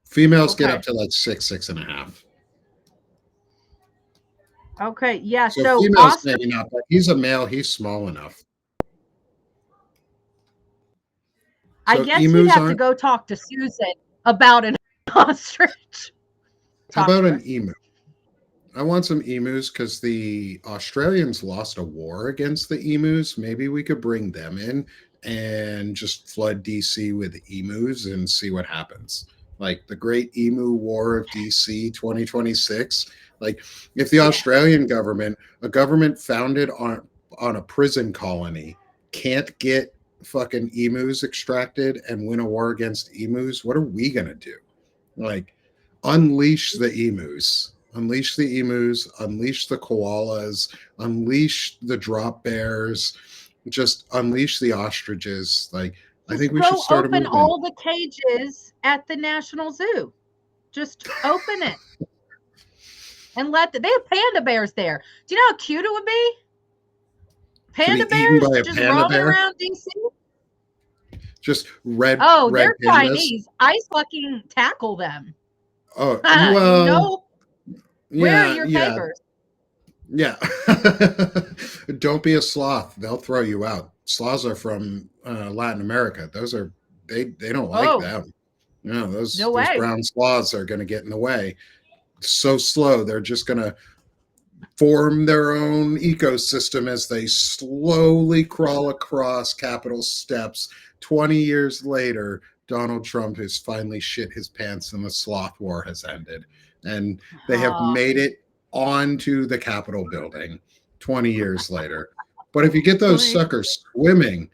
Females get up to like 6.5. Okay, yeah. So females maybe not, but he's a male. He's small enough. I guess you'd have to go talk to Susan about an ostrich. How about an emu? I want some emus because the Australians lost a war against the emus. Maybe we could bring them in and just flood DC with emus and see what happens. Like the Great Emu War of DC 2026. Like if the Yeah. Australian government, a government founded on a prison colony, can't get fucking emus extracted and win a war against emus, what are we gonna do? Like unleash the emus, unleash the emus, unleash the koalas, unleash the drop bears, just unleash the ostriches. Like I Just think we should go start a open movement. all the cages at the National Zoo. Just open it and they have panda bears there. Do you know how cute it would be? To Panda be eaten bears by a just panda roaming bear, around DC. just red Oh, red they're pandas. Chinese. I fucking tackle them. Oh You well, know, where are yeah, your yeah, papers? yeah. Don't be a sloth; they'll throw you out. Sloths are from Latin America. Those are they don't like Oh, them. No, no those way. brown sloths are going to get in the way. So slow, they're just going to form their own ecosystem as they slowly crawl across Capitol steps. 20 years later, Donald Trump has finally shit his pants and the sloth war has ended. And they have Oh, made it onto the Capitol building 20 years later. But if you get those 20. suckers swimming,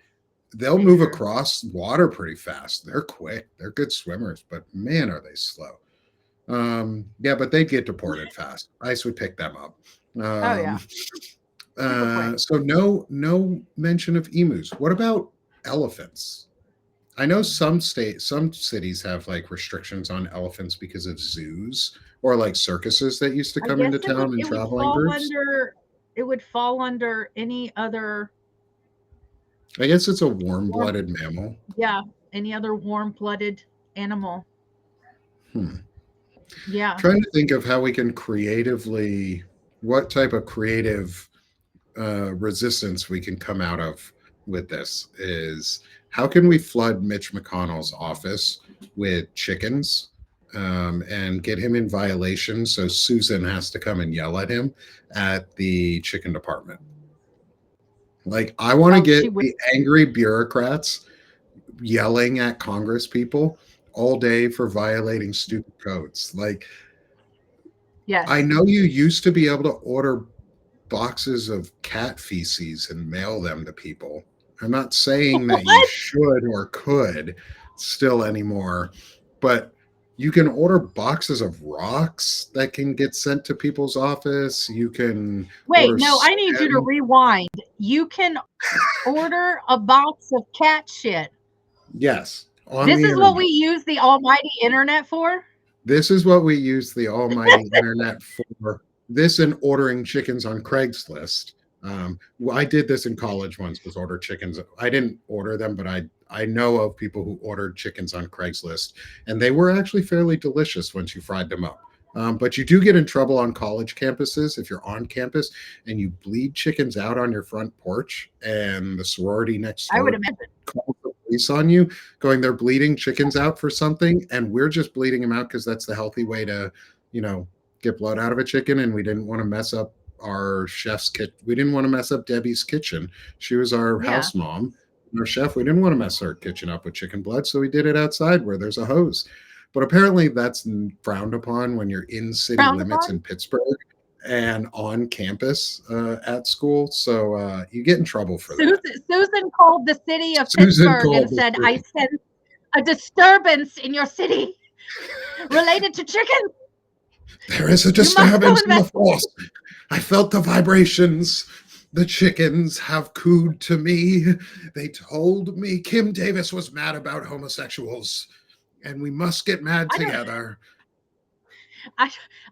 they'll move across water pretty fast. They're quick. They're good swimmers, but man, are they slow. Yeah, but they'd get deported fast. ICE would pick them up. Oh yeah, Um, super quick. so no mention of emus. What about elephants? I know some cities have like restrictions on elephants because of zoos or like circuses that used to I come guess into town and it would traveling fall groups. under any other I guess it's a warm, warm-blooded mammal. yeah, any other warm-blooded animal. Hmm. Yeah. Trying to think of how we can creatively, what type of creative resistance we can come out of with this is how can we flood Mitch McConnell's office with chickens and get him in violation so Susan has to come and yell at him at the chicken department. Like I want to Oh, she get would. the angry bureaucrats yelling at Congress people all day for violating stupid codes. Like I Yes. know you used to be able to order boxes of cat feces and mail them to people. I'm not saying that you What? should or could still anymore, but you can order boxes of rocks that can get sent to people's office. You can Wait, order no, I need you to sand. rewind. You can order a box of cat shit. Yes, on This the is what we internet. use the almighty internet for? This is what we use the almighty internet for. This and ordering chickens on Craigslist. I did this in college once. Was order chickens. I didn't order them, but I know of people who ordered chickens on Craigslist, and they were actually fairly delicious once you fried them up. But you do get in trouble on college campuses if you're on campus and you bleed chickens out on your front porch, and the sorority next I would door imagine. calls the police on you, going, they're bleeding chickens out for something, and we're just bleeding them out because that's the healthy way to, get blood out of a chicken, and we didn't want to mess up our chef's kit. We didn't want to mess up Debbie's kitchen. She was our Yeah. house mom. And our chef, we didn't want to mess our kitchen up with chicken blood, so we did it outside where there's a hose. But apparently that's frowned upon when you're in city Frowned limits upon? in Pittsburgh and on campus at school. So you get in trouble for that. Susan called the city of Susan Pittsburgh and called the said, I city. sense a disturbance in your city related to chickens. There is a You must go disturbance in the investigate. force. I felt the vibrations. The chickens have cooed to me. They told me Kim Davis was mad about homosexuals, and we must get mad I don't together.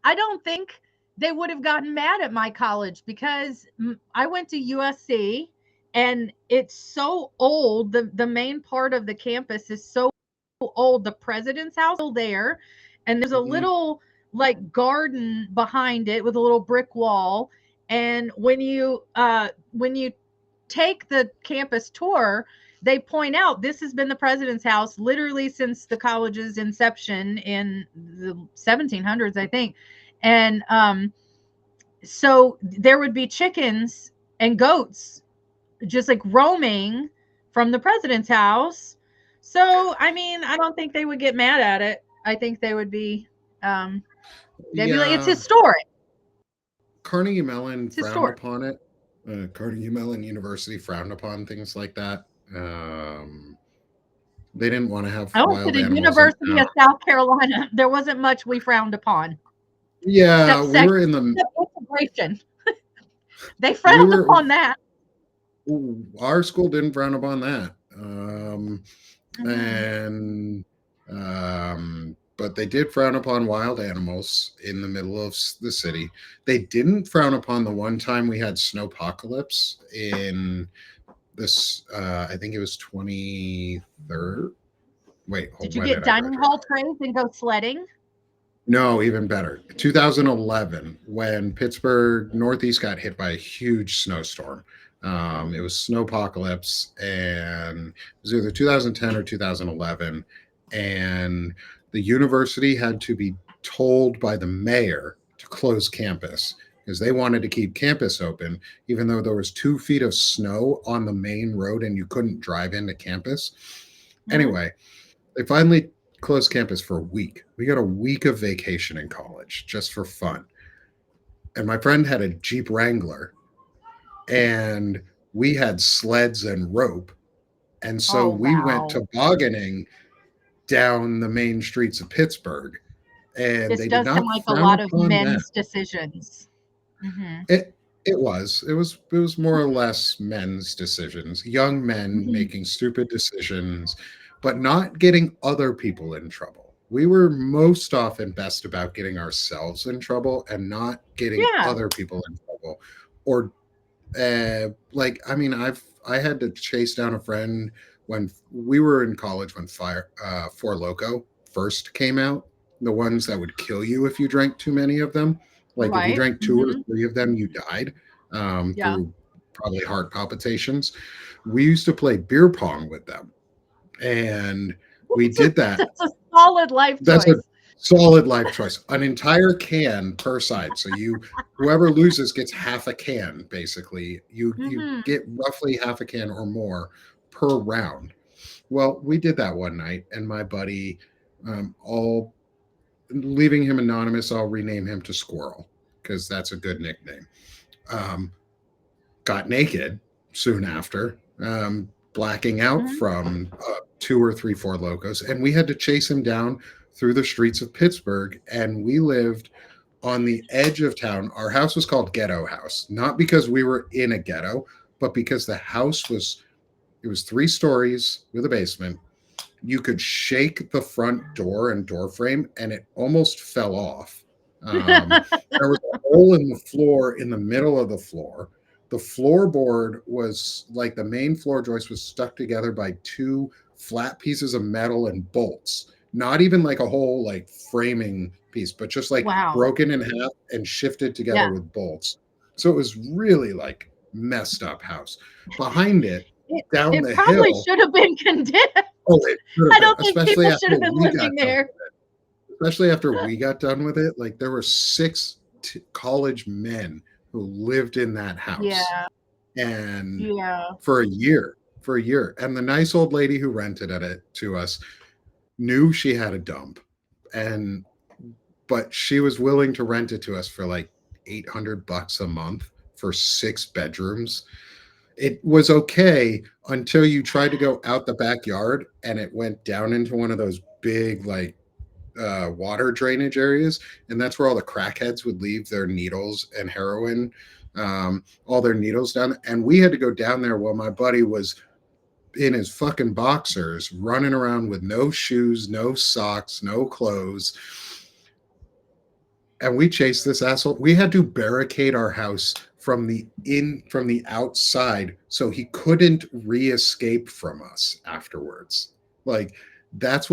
I don't think they would have gotten mad at my college because I went to USC and it's so old. The main part of the campus is so old. The president's house is still there, and there's a Mhm. little like garden behind it with a little brick wall. And when you take the campus tour, they point out this has been the president's house literally since the college's inception in the 1700s, I think. And So there would be chickens and goats just like roaming from the president's house. So I mean, I don't think they would get mad at it. I think they would be um they'd be like, it's Yeah, historic. Carnegie Mellon It's frowned historic. upon it. Carnegie Mellon University frowned upon things like that. They didn't want to have I went to wild the animals in University town. of South Carolina. There wasn't much we frowned upon Yeah, except we sex, were in the except integration. They we frowned were upon that. our school didn't frown upon that. Mhm. And but they did frown upon wild animals in the middle of the city. They didn't frown upon the one time we had snowpocalypse in this. I think it was 23rd. Wait, Did you when get did I dining graduate? hall trays and go sledding? No, even better. 2011, when Pittsburgh Northeast got hit by a huge snowstorm. It was snowpocalypse, and it was either 2010 or 2011. And the university had to be told by the mayor to close campus because they wanted to keep campus open, even though there was 2 feet of snow on the main road and you couldn't drive into campus. Mhm. Anyway, they finally closed campus for a week. We got a week of vacation in college just for fun. And my friend had a Jeep Wrangler, and we had sleds and rope. And so Oh we went wow. tobogganing down the main streets of Pittsburgh, and This they did does sound not like a frown lot of upon that. men's decisions. Mhm. It it was more or less men's decisions, young men Mhm. making stupid decisions, but not getting other people in trouble. We were most often best about getting ourselves in trouble and not getting Yeah. other people in trouble. Or like, I mean, I had to chase down a friend when we were in college when Four Loco first came out, the ones that would kill you if you drank too many of them. Like if you Right. drank two or Mhm. three of them, you died Yeah. through probably heart palpitations. We used to play beer pong with them, and we did that. That's a solid life That's a choice. solid life choice. An entire can per side. So whoever loses gets half a can, basically. You Mhm. get roughly half a can or more per round. Well, we did that one night, and my buddy, all leaving him anonymous, I'll rename him to Squirrel because that's a good nickname. Um, got naked soon after, blacking out Mhm. from 2 or 3 Four Locos, and we had to chase him down through the streets of Pittsburgh. And we lived on the edge of town. Our house was called Ghetto House, not because we were in a ghetto, but because the house was it was 3 stories with a basement. You could shake the front door and door frame, and it almost fell off. There was a hole in the floor in the middle of the floor. The floorboard was like the main floor joist was stuck together by 2 flat pieces of metal and bolts. Not even like a whole like framing piece, but just like Wow. broken in half and shifted together Yeah. with bolts. So it was really like messed up house. Behind it, down It the probably hill, should have been condemned. oh, it could have I been, don't think people should have been living there. especially after we got done with it. Like there were six college men who lived in that house, Yeah. and Yeah. for a year, and the nice old lady who rented it to us knew she had a dump, and but she was willing to rent it to us for like $800 a month for 6 bedrooms. It was okay until you tried to go out the backyard and it went down into one of those big like water drainage areas, and that's where all the crackheads would leave their needles and heroin, all their needles down. And we had to go down there while my buddy was in his fucking boxers, running around with no shoes, no socks, no clothes. And we chased this asshole. We had to barricade our house from the outside so he couldn't re-escape from us afterwards. Like that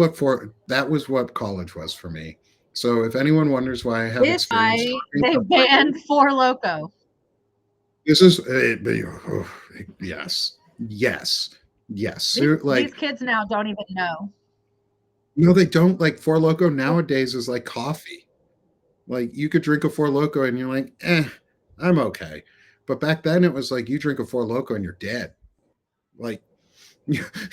was what college was for me. So if anyone wonders why I have This experience why talking they about banned Four Loco. this is yes, yes, yes. These So, like kids now don't even know. no, they don't. Like Four Loco nowadays is like coffee. Like you could drink a Four Loco and you're like, I'm okay. But back then it was like you drink a Four Loco and you're dead. Like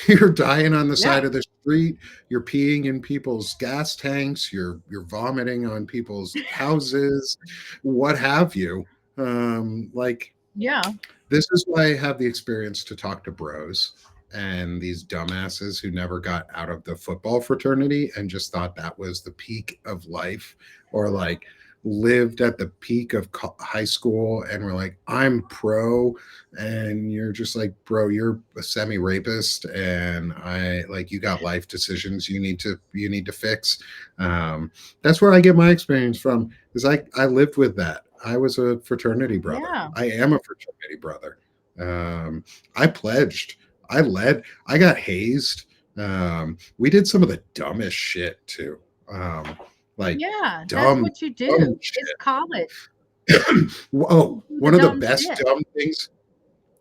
you're dying on the Yeah. side of the street, you're peeing in people's gas tanks, you're vomiting on people's houses, what have you. Like Yeah. this is why I have the experience to talk to bros and these dumbasses who never got out of the football fraternity and just thought that was the peak of life, or like lived at the peak of high school and were like, I'm pro. And you're just like, bro, you're a semi rapist. And I like, you got life decisions you need to fix. That's where I get my experience from, because I lived with that. I was a fraternity brother. Yeah. I am a fraternity brother. I pledged. I led. I got hazed. We did some of the dumbest shit too. Like Yeah. That's dumb, what you dumb do. shit. It's college. Oh, Do the one of the dumb best shit. dumb things.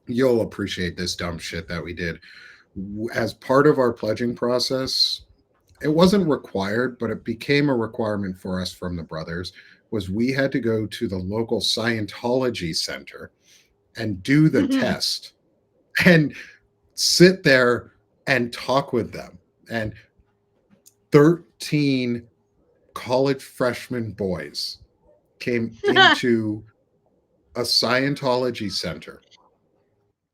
You'll appreciate this dumb shit that we did as part of our pledging process. It wasn't required, but it became a requirement for us from the brothers. Was we had to go to the local Scientology center and do the test and sit there and talk with them. And 13 college freshman boys came into a Scientology center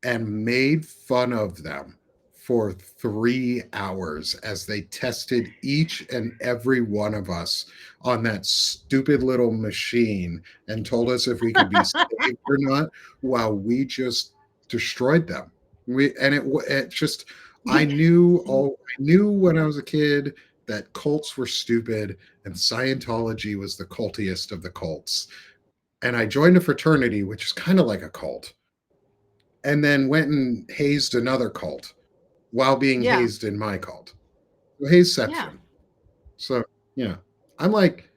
and made fun of them for 3 hours as they tested each and every one of us on that stupid little machine and told us if we could be saved or not, while we just destroyed them. It just, I knew when I was a kid that cults were stupid and Scientology was the cultiest of the cults. And I joined a fraternity, which is kind of like a cult, and then went and hazed another cult while being Yeah. hazed in my cult. So Yeah. hazeception. So yeah, I'm like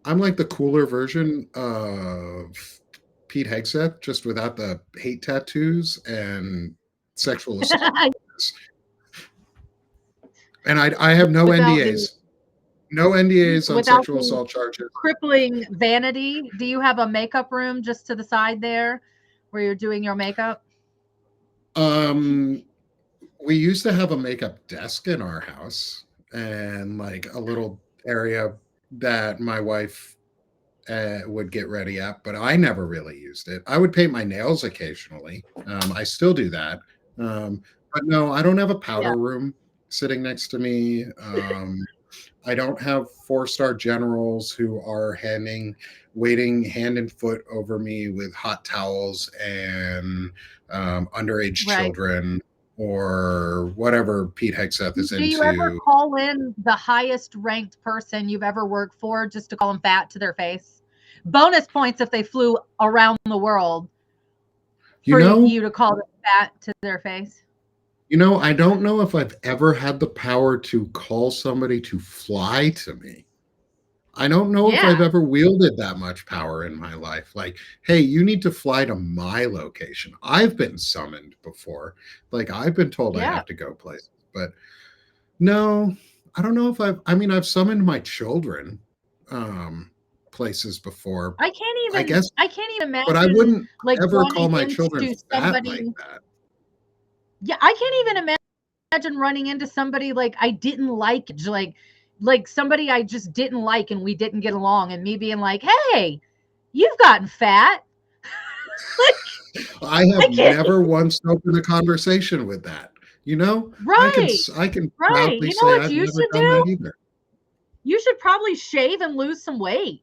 I'm like the cooler version of Pete Hegseth, just without the hate tattoos and sexual assault. And I have no Without the NDAs, no NDAs on without sexual the assault charges. crippling vanity. Do you have a makeup room just to the side there where you're doing your makeup? Um, we used to have a makeup desk in our house and like a little area that my wife would get ready at, but I never really used it. I would paint my nails occasionally. I still do that. But no, I don't have a Yeah. powder room sitting next to me. I don't have four-star generals who are waiting hand and foot over me with hot towels and underage Right. children or whatever Pete Hegseth is Do you ever into. call in the highest ranked person you've ever worked for just to call them fat to their face? Bonus points if they flew around the world You for know, you to call them fat to their face. I don't know if I've ever had the power to call somebody to fly to me. I don't know if Yeah. I've ever wielded that much power in my life. Like, hey, you need to fly to my location. I've been summoned before. Like, I've been told I Yeah. have to go places, but no, I don't know if I've summoned my children places before, I guess, I can't even but I imagine wouldn't like ever call running my children into fat like somebody. that. Yeah, I can't even imagine running into somebody like I didn't like somebody I just didn't like and we didn't get along and me being like, "Hey, you've gotten fat." I I have can't. never once opened a conversation with that. You know, Right. I can Right. proudly You know say what I've you never should done that do? either. You should probably shave and lose some weight.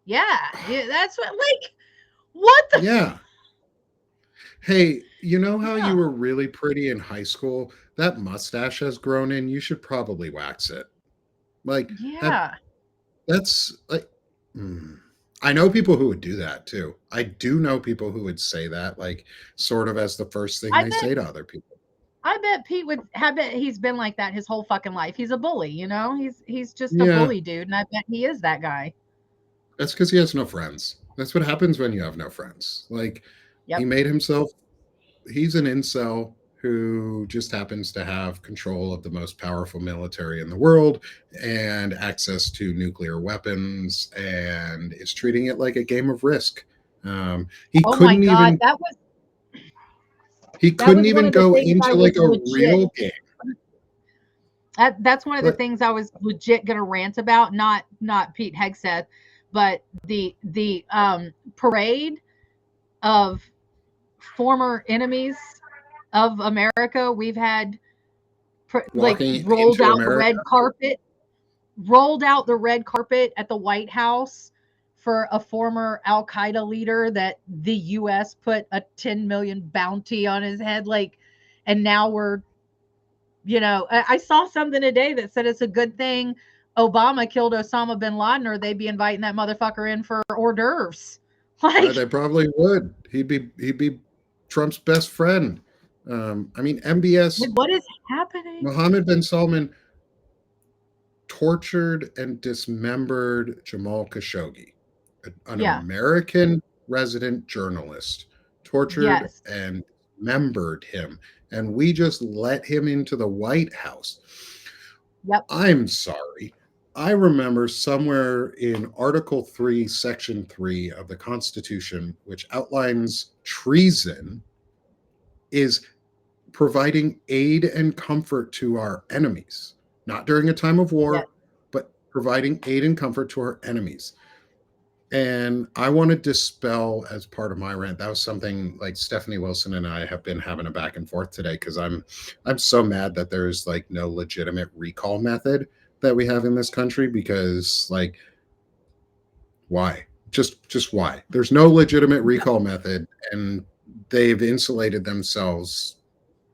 Yeah. Yeah, that's what the Yeah. Hey, you know how yeah. you were really pretty in high school? That mustache has grown in. You should probably wax it. Like that. Yeah. That's like. mm. I know people who would do that too. I do know people who would say that, like, sort of as the first thing I they bet say to other people. I bet Pete would I bet he's been like that his whole fucking life. He's a bully, you know? He's just a Yeah, bully dude and I bet he is that guy. that's because he has no friends. That's what happens when you have no friends. Like, he Yep. made himself he's an incel who just happens to have control of the most powerful military in the world and access to nuclear weapons and is treating it like a game of Risk. He Oh my couldn't God, even he that couldn't was one even of the go things I into was like a legit. real game. That's one of the But things I was legit gonna rant about. Not Pete Hegseth, but the parade of former enemies of America. We've had like walking into America, rolled out the red carpet at the White House for a former Al Qaeda leader that the U.S. put a 10 million bounty on his head. Like, and now we're, I saw something today that said it's a good thing Obama killed Osama bin Laden, or they'd be inviting that motherfucker in for hors d'oeuvres. they Like, probably would. He'd be Trump's best friend. I mean, MBS what is happening? Mohammed bin Salman tortured and dismembered Jamal Khashoggi, an Yeah. American resident journalist, tortured Yes. and dismembered him, and we just let him into the White House. Yep. I'm sorry. I remember somewhere in Article 3, Section 3 of the Constitution, which outlines treason, is providing aid and comfort to our enemies, not during a time of Yeah. war, but providing aid and comfort to our enemies. And I want to dispel as part of my rant. That was something like Stephanie Wilson and I have been having a back and forth today because I'm so mad that there's like no legitimate recall method that we have in this country because like why? Just why? There's no legitimate Yeah. recall method and they've insulated themselves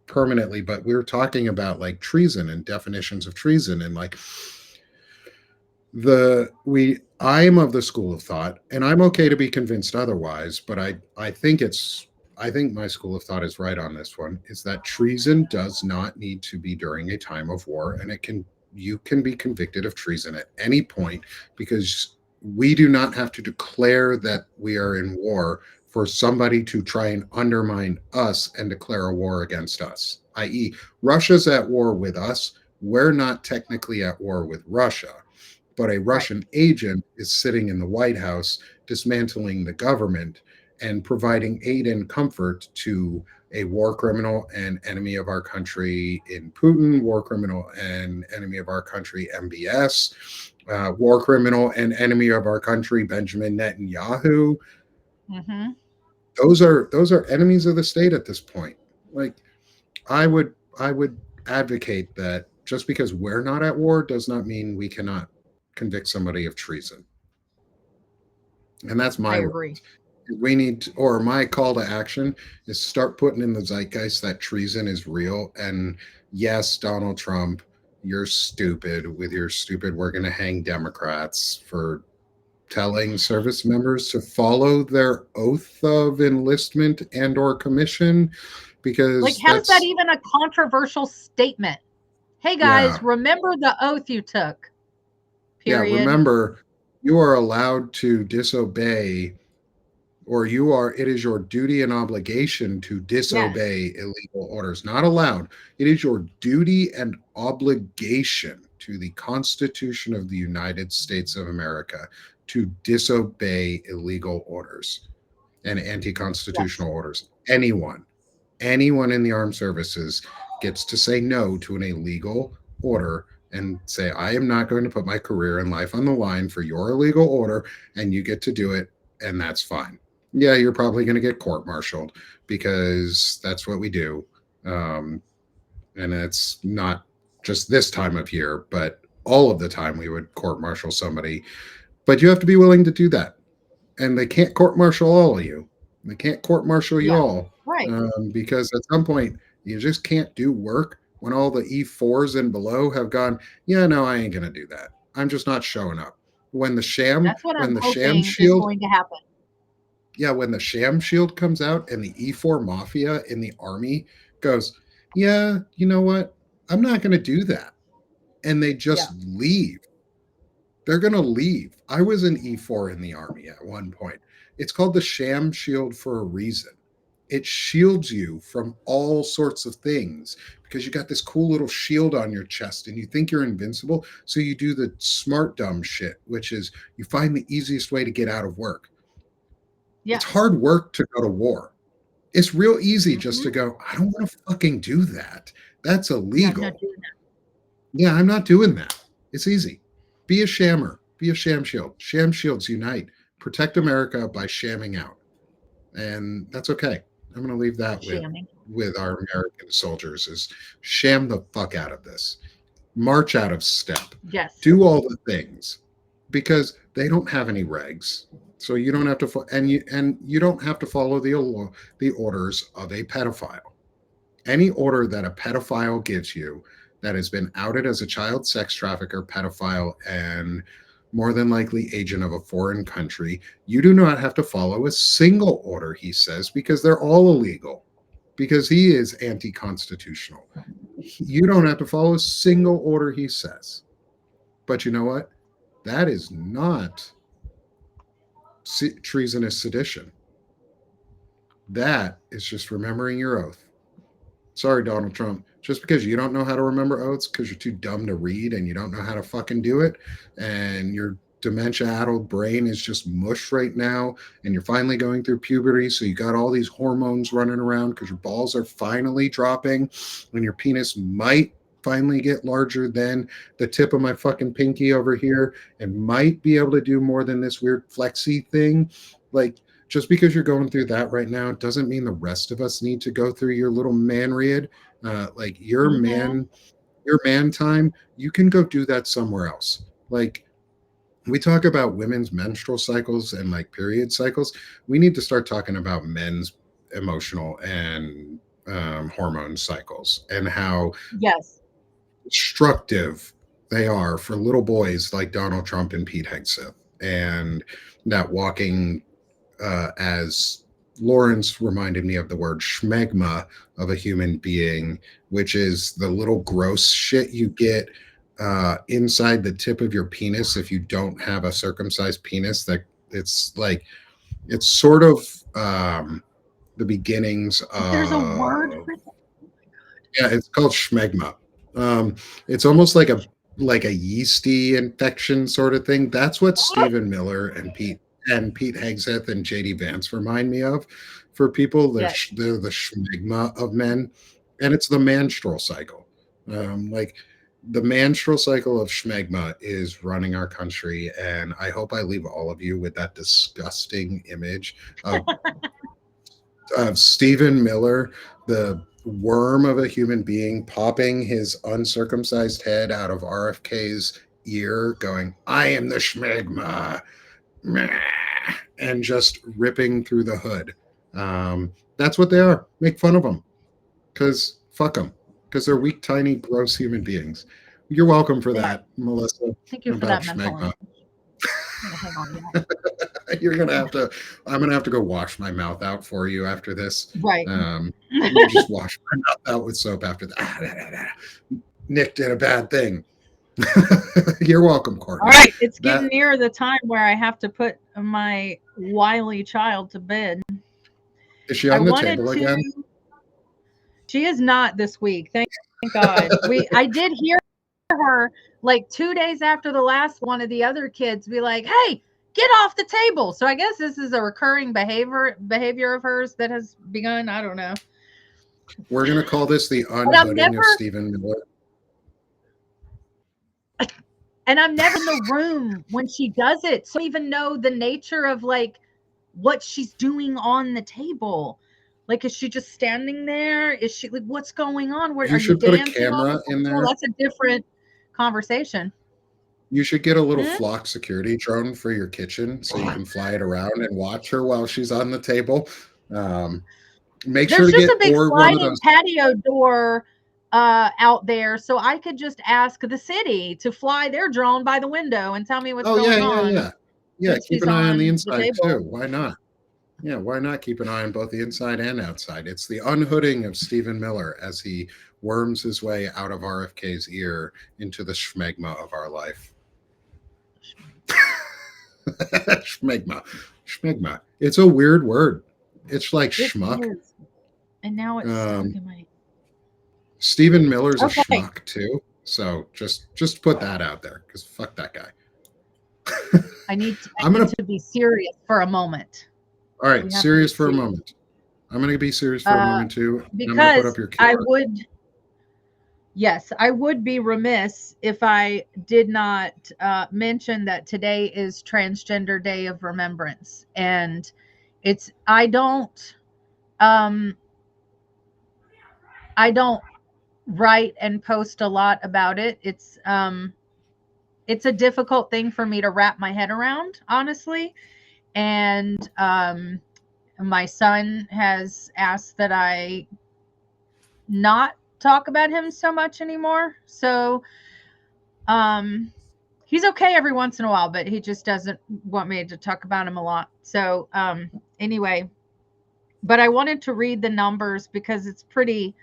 permanently, but we were talking about like treason and definitions of treason and like the we I'm of the school of thought and I'm okay to be convinced otherwise, but I think my school of thought is right on this one, is that treason does not need to be during a time of war, and it can you can be convicted of treason at any point because we do not have to declare that we are in war for somebody to try and undermine us and declare a war against us, i.e., Russia's at war with us. We're not technically at war with Russia, but a Right. Russian agent is sitting in the White House dismantling the government and providing aid and comfort to a war criminal and enemy of our country in Putin, war criminal and enemy of our country, MBS, war criminal and enemy of our country, Benjamin Netanyahu. Mm-hmm. Those are enemies of the state at this point. Like I would advocate that just because we're not at war does not mean we cannot convict somebody of treason. And that's I my agree. we need to, or my call to action is start putting in the zeitgeist that treason is real. And yes, Donald Trump, you're stupid with your stupid we're going to hang Democrats for telling service members to follow their oath of enlistment and or commission Like, because how is that that's even a controversial statement? Hey yeah. guys, remember the oath you took. Yeah, Period. remember, you are allowed to disobey, or it is your duty and obligation to Yes. disobey illegal orders. Not allowed. It is your duty and obligation to the Constitution of the United States of America to disobey illegal orders and anti Yes. constitutional orders. Anyone in the armed services gets to say no to an illegal order and say, I am not going to put my career and life on the line for your illegal order, and you get to do it, and that's fine. Yeah, you're probably going to get court martialed because that's what we do. Um, and it's not just this time of year, but all of the time we would court martial somebody. But you have to be willing to do that, and they can't court martial all of you. They can't court martial you Yeah. all Right. because at some point you just can't do work when all the E4s and below have gone. Yeah, no, I ain't gonna do that. I'm just not showing up. That's what When I'm the sham hoping is shield going to happen. yeah, when the sham shield comes out and the E4 mafia in the army goes, yeah, you know what? I'm not gonna do that, and they Yeah. just leave. They're going to leave. I was an E4 in the army at one point. It's called the sham shield for a reason. It shields you from all sorts of things because you got this cool little shield on your chest and you think you're invincible. So you do the smart, dumb shit, which is you find the easiest way to get out of work. Yeah. It's hard work to go to war. It's real easy just to Mhm. go, I don't want to fucking do that. That's Yeah, I'm not illegal. doing that. Yeah, I'm not doing that. It's easy. Be a shammer. Be a sham shield. Sham shields unite. Protect America by shamming out. And that's okay. I'm going to leave that Shamming. with our American soldiers is sham the fuck out of this. March out of step. Yes. Do all the things because they don't have any regs. So you don't have to and you don't have to follow the orders of a pedophile. Any order that a pedophile gives you that has been outed as a child sex trafficker, pedophile, and more than likely agent of a foreign country, you do not have to follow a single order he says because they're all illegal, because he is anti constitutional. You don't have to follow a single order he says. But you know what? That is not treasonous sedition. That is just remembering your oath. Sorry, Donald Trump. Just because you don't know how to remember oaths because you're too dumb to read and you don't know how to fucking do it, and your dementia-addled brain is just mush right now, and you're finally going through puberty, so you got all these hormones running around because your balls are finally dropping, and your penis might finally get larger than the tip of my fucking pinky over here, and might be able to do more than this weird flexy thing. Like, just because you're going through that right now doesn't mean the rest of us need to go through your little manriad. Like Mhm. your man time, you can go do that somewhere else. Like we talk about women's menstrual cycles and like period cycles. We need to start talking about men's emotional and hormone cycles and how Yes. destructive they are for little boys like Donald Trump and Pete Hegseth. And that walking as Lawrence reminded me of the word schmegma of a human being, which is the little gross shit you get inside the tip of your penis if you don't have a circumcised penis. That it's sort of the beginnings There's a word of for that. yeah, it's called schmegma. Um, it's almost like a yeasty infection sort of thing. That's what Stephen Miller and Pete Hegseth and JD Vance remind me of. For people, Yes. they're the schmegma of men, and it's the menstrual cycle. Like the menstrual cycle of schmegma is running our country, and I hope I leave all of you with that disgusting image of Stephen Miller, the worm of a human being, popping his uncircumcised head out of RFK's ear, going, I am the schmegma, and just ripping through the hood. That's what they are. Make fun of them because fuck them, because they're weak, tiny, gross human beings. You're welcome for They are. that, Melissa, Thank you for about that mental schmegma. image. I'm gonna hang on to that. You're gonna have to. I'm gonna have to go wash my mouth out for you after this. Right. You just wash my mouth out with soap after that. Nick did a bad thing. You're welcome, All Courtney. right. It's getting That near the time where I have to put my wily child to bed. is she I on the wanted table to. again? She is not this week. Thank God. I did hear her like 2 days after the last one of the other kids be like, "Hey, get off the table." So I guess this is a recurring behavior of hers that has begun. I don't know. We're gonna call this the But I'm unhooding of never Stephen Miller. and I'm never in the room when she does it. So I don't even know the nature of like what she's doing on the table. Like, is she just standing there? Is she like, what's going on? Where You are you should put a dancing on the camera in table? there. That's a different conversation. You should get a little Hmm? flock security drone for your kitchen so you can fly it around and watch her while she's on the table. Um, Make sure There's to just get a big or one of sliding those. patio door out there, so I could just ask the city to fly their drone by the window and tell me what's Oh yeah, going yeah, on yeah, yeah. since Keep she's an eye on the on the inside too. table. Why not? Yeah, why not keep an eye on both the inside and outside? It's the unhooding of Stephen Miller as he worms his way out of RFK's ear into the schmegma of our life. Schmegma. Schmegma. It's a weird word. It's like It schmuck. is, and now it's stuck Um, in my. Stephen Miller's a Okay, schmuck too. So just put that out there because fuck that guy. I need I'm need gonna to be serious for a moment. All right, We have to serious for a see. moment. I'm going to be serious for a Uh, moment too. I'm going to put because up your I QR. would, yes, I would be remiss if I did not mention that today is Transgender Day of Remembrance, and it's um, I don't write and post a lot about it. It's a difficult thing for me to wrap my head around, honestly, and my son has asked that I not talk about him so much anymore. So um he's okay every once in a while, but he just doesn't want me to talk about him a lot. So anyway, but I wanted to read the numbers because it's pretty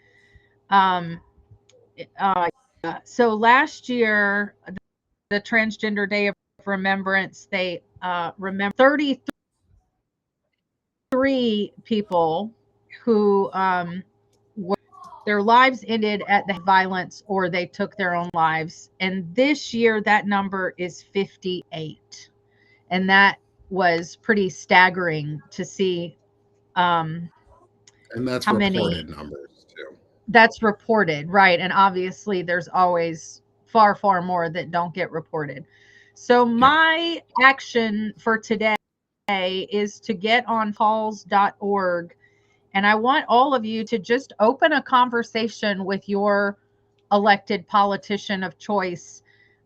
um so last year, the Transgender Day of Remembrance, they remember 33 people who their lives ended at the violence or they took their own lives. And this year, that number is 58. And that was pretty staggering to see um, And that's how many reported numbers too. that's reported, right? And obviously, there's always far, far more that don't get reported. So, Yeah. my action for today is to get on calls.org. And I want all of you to just open a conversation with your elected politician of choice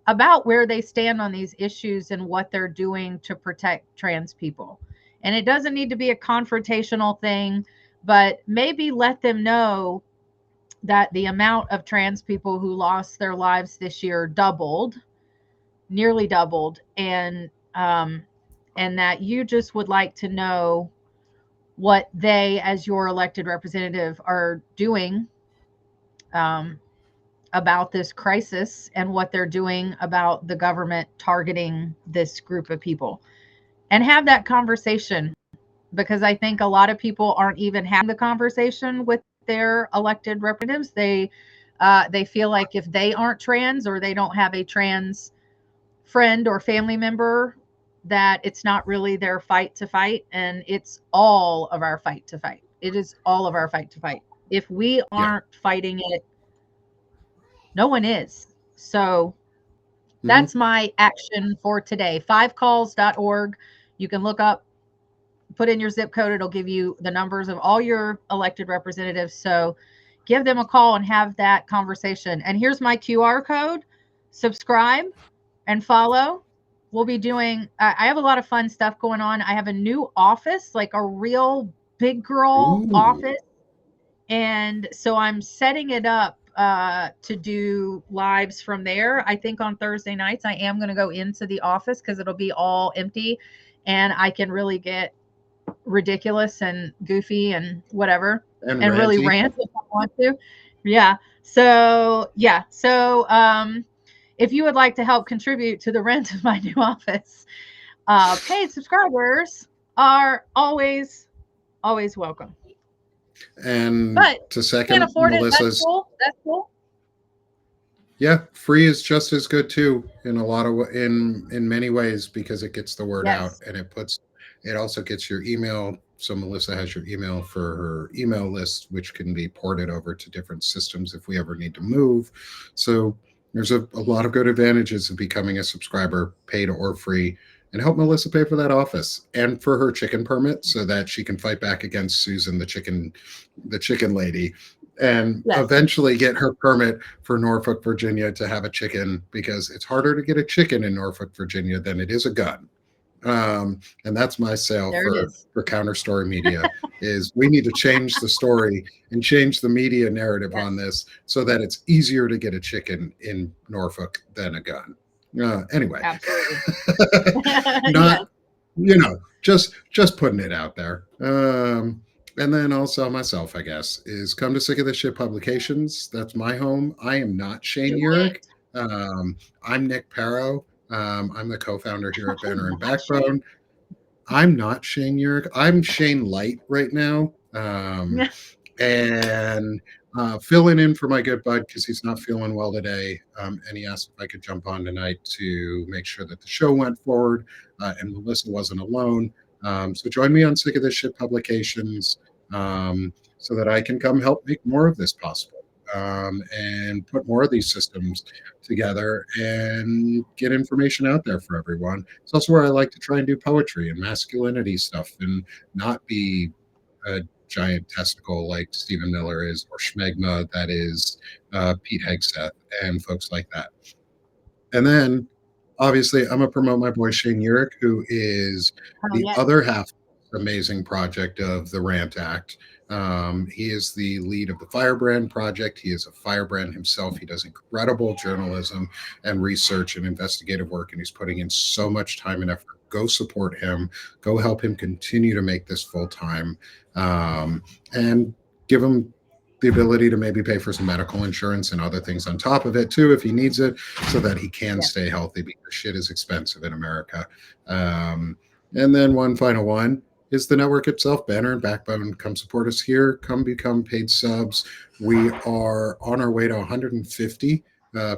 about where they stand on these issues and what they're doing to protect trans people. And it doesn't need to be a confrontational thing, but maybe let them know that the amount of trans people who lost their lives this year doubled, nearly doubled, and that you just would like to know what they, as your elected representative, are doing um, about this crisis and what they're doing about the government targeting this group of people, and have that conversation, because I think a lot of people aren't even having the conversation with their elected representatives. They feel like if they aren't trans or they don't have a trans friend or family member, that it's not really their fight to fight, and it's all of our fight to fight. It is all of our fight to fight. If we Yeah. aren't fighting it, no one is. So Hmm. that's my action for today. Fivecalls.org. You can look up, put in your zip code, it'll give you the numbers of all your elected representatives. So give them a call and have that conversation. And here's my QR code. Subscribe and follow. We'll be doing, I have a lot of fun stuff going on. I have a new office, like a real big girl Ooh. office. And so I'm setting it up to do lives from there. I think on Thursday nights, I am going to go into the office because it'll be all empty and I can really get ridiculous and goofy and whatever And and really Ranty. rant if I want to. Yeah. So if you would like to help contribute to the rent of my new office, paid subscribers are always welcome. And But to can't second afford it. That's Melissa's, cool. That's cool. yeah, free is just as good too in a lot of in many ways because it gets the word out Yes. and it also gets your email. So Melissa has your email for her email list, which can be ported over to different systems if we ever need to move. So there's a lot of good advantages of becoming a subscriber, paid or free, and help Melissa pay for that office and for her chicken permit so that she can fight back against Susan, the chicken lady, and Yes. eventually get her permit for Norfolk, Virginia to have a chicken because it's harder to get a chicken in Norfolk, Virginia than it is a gun. And that's my sale There it is. for Counter Story Media is we need to change the story and change the media narrative on Yes. this so that it's easier to get a chicken in Norfolk than a gun. Anyway, Absolutely. Yes. not just putting it out there. And then also myself, I guess, is Come to Sick of This Shit Publications. That's my home. I am not Do Shane Urick. it. I'm Nick Paro. I'm the co-founder here at I'm Banner and not Shane. Backbone. I'm not Shane Urick. I'm Shane Light right now. And filling in for my good bud because he's not feeling well today. And he asked if I could jump on tonight to make sure that the show went forward and Melissa wasn't alone. So join me on Sick of This Shit Publications, so that I can come help make more of this possible, and put more of these systems together and get information out there for everyone. It's also where I like to try and do poetry and masculinity stuff and not be a giant testicle like Stephen Miller is, or Schmegma that is Pete Hegseth and folks like that. And then, obviously, I'm gonna promote my boy Shane Urich, who is Oh, the yes. other half of this amazing project of the Rant Act. He is the lead of the Firebrand Project. He is a firebrand himself. He does incredible journalism and research and investigative work, and he's putting in so much time and effort. Go support him. Go help him continue to make this full time, and give him the ability to maybe pay for some medical insurance and other things on top of it too if he needs it, so that he can stay healthy, because shit is expensive in America. And then one final one is the network itself. Banner and Backbone, come support us here. Come become paid subs. We are on our way to 150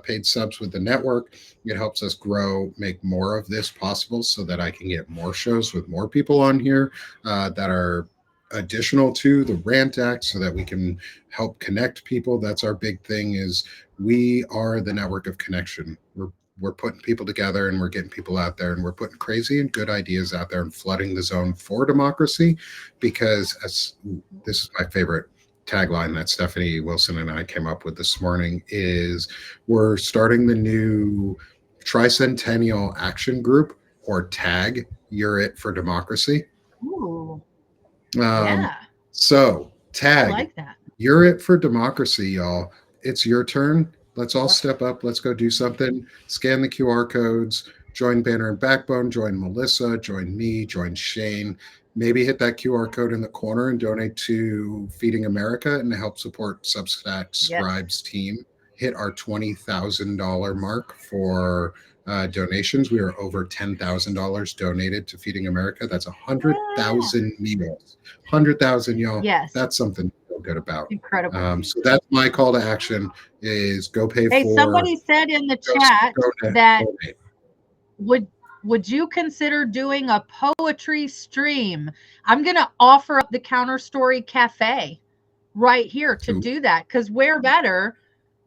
paid subs with the network. It helps us grow, make more of this possible, so that I can get more shows with more people on here that are additional to the Rant Act, so that we can help connect people. That's our big thing, is we are the network of connection. We're putting people together, and we're getting people out there, and we're putting crazy and good ideas out there and flooding the zone for democracy. Because this is my favorite tagline that Stephanie Wilson and I came up with this morning, is we're starting the new Tricentennial Action Group, or TAG, You're It for Democracy. Ooh, Um, yeah. so I TAG, like that. You're It for Democracy, y'all. It's your turn. Let's all step up. Let's go do something. Scan the QR codes. Join Banner and Backbone. Join Melissa. Join me. Join Shane. Maybe hit that QR code in the corner and donate to Feeding America and help support Substack Scribe's team. Hit our $20,000 mark for donations. We are over $10,000 donated to Feeding America. That's 100,000 meals. 100,000, y'all. Yes. That's something to feel good about. Incredible. So that's my call to action: is go pay Hey, for. somebody said in the chat that would you consider doing a poetry stream? I'm going to offer up the Counter Story Cafe right here to do that, because where better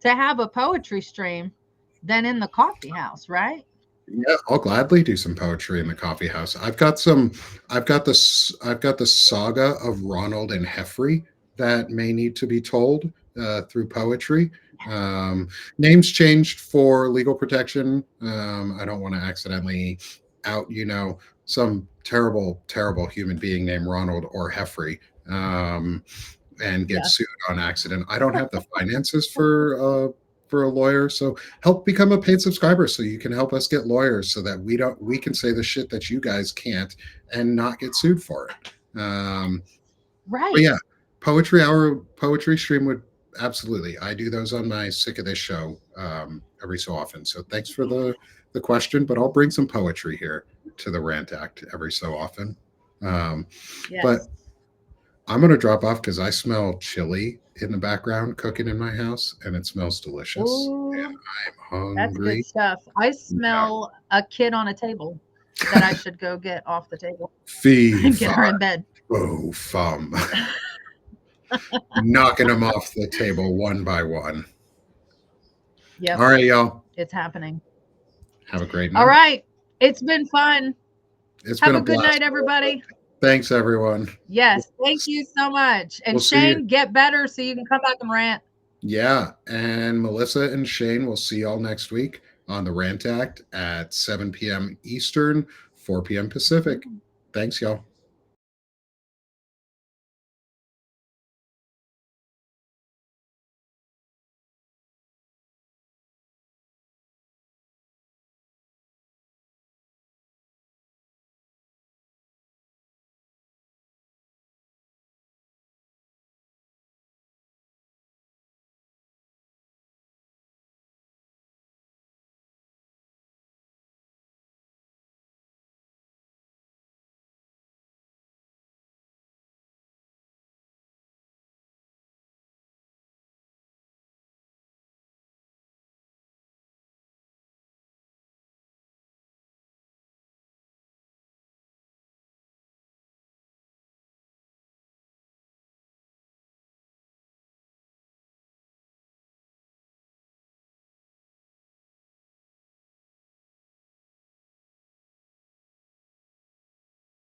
to have a poetry stream than in the coffee house, right? Yeah, I'll gladly do some poetry in the coffee house. I've got the saga of Ronald and Heffrey that may need to be told through poetry. Names changed for legal protection. I don't want to accidentally out, some terrible, terrible human being named Ronald or Heffrey, and get sued on accident. I don't have the finances for a lawyer, so help become a paid subscriber so you can help us get lawyers, so that we can say the shit that you guys can't and not get sued for it. Right. But yeah, poetry hour, poetry stream would absolutely. I do those on my Sick of This show every so often. So thanks for the question, but I'll bring some poetry here to the Rant Act every so often. But I'm going to drop off because I smell chili in the background cooking in my house, and it smells delicious. Ooh, and I'm that's hungry. good stuff. I smell a kid on a table that I should go get off the table and get her in bed. Oh, fum. Knocking them off the table one by one. Yep. All right, y'all. It's happening. Have a great night. All right. It's been fun. Have a good night, everybody. Thanks, everyone. Yes. Thank you so much. And Shane, get better so you can come back and rant. Yeah. And Melissa and Shane, we'll see y'all next week on the Rant Act at 7 p.m. Eastern, 4 p.m. Pacific. Thanks, y'all.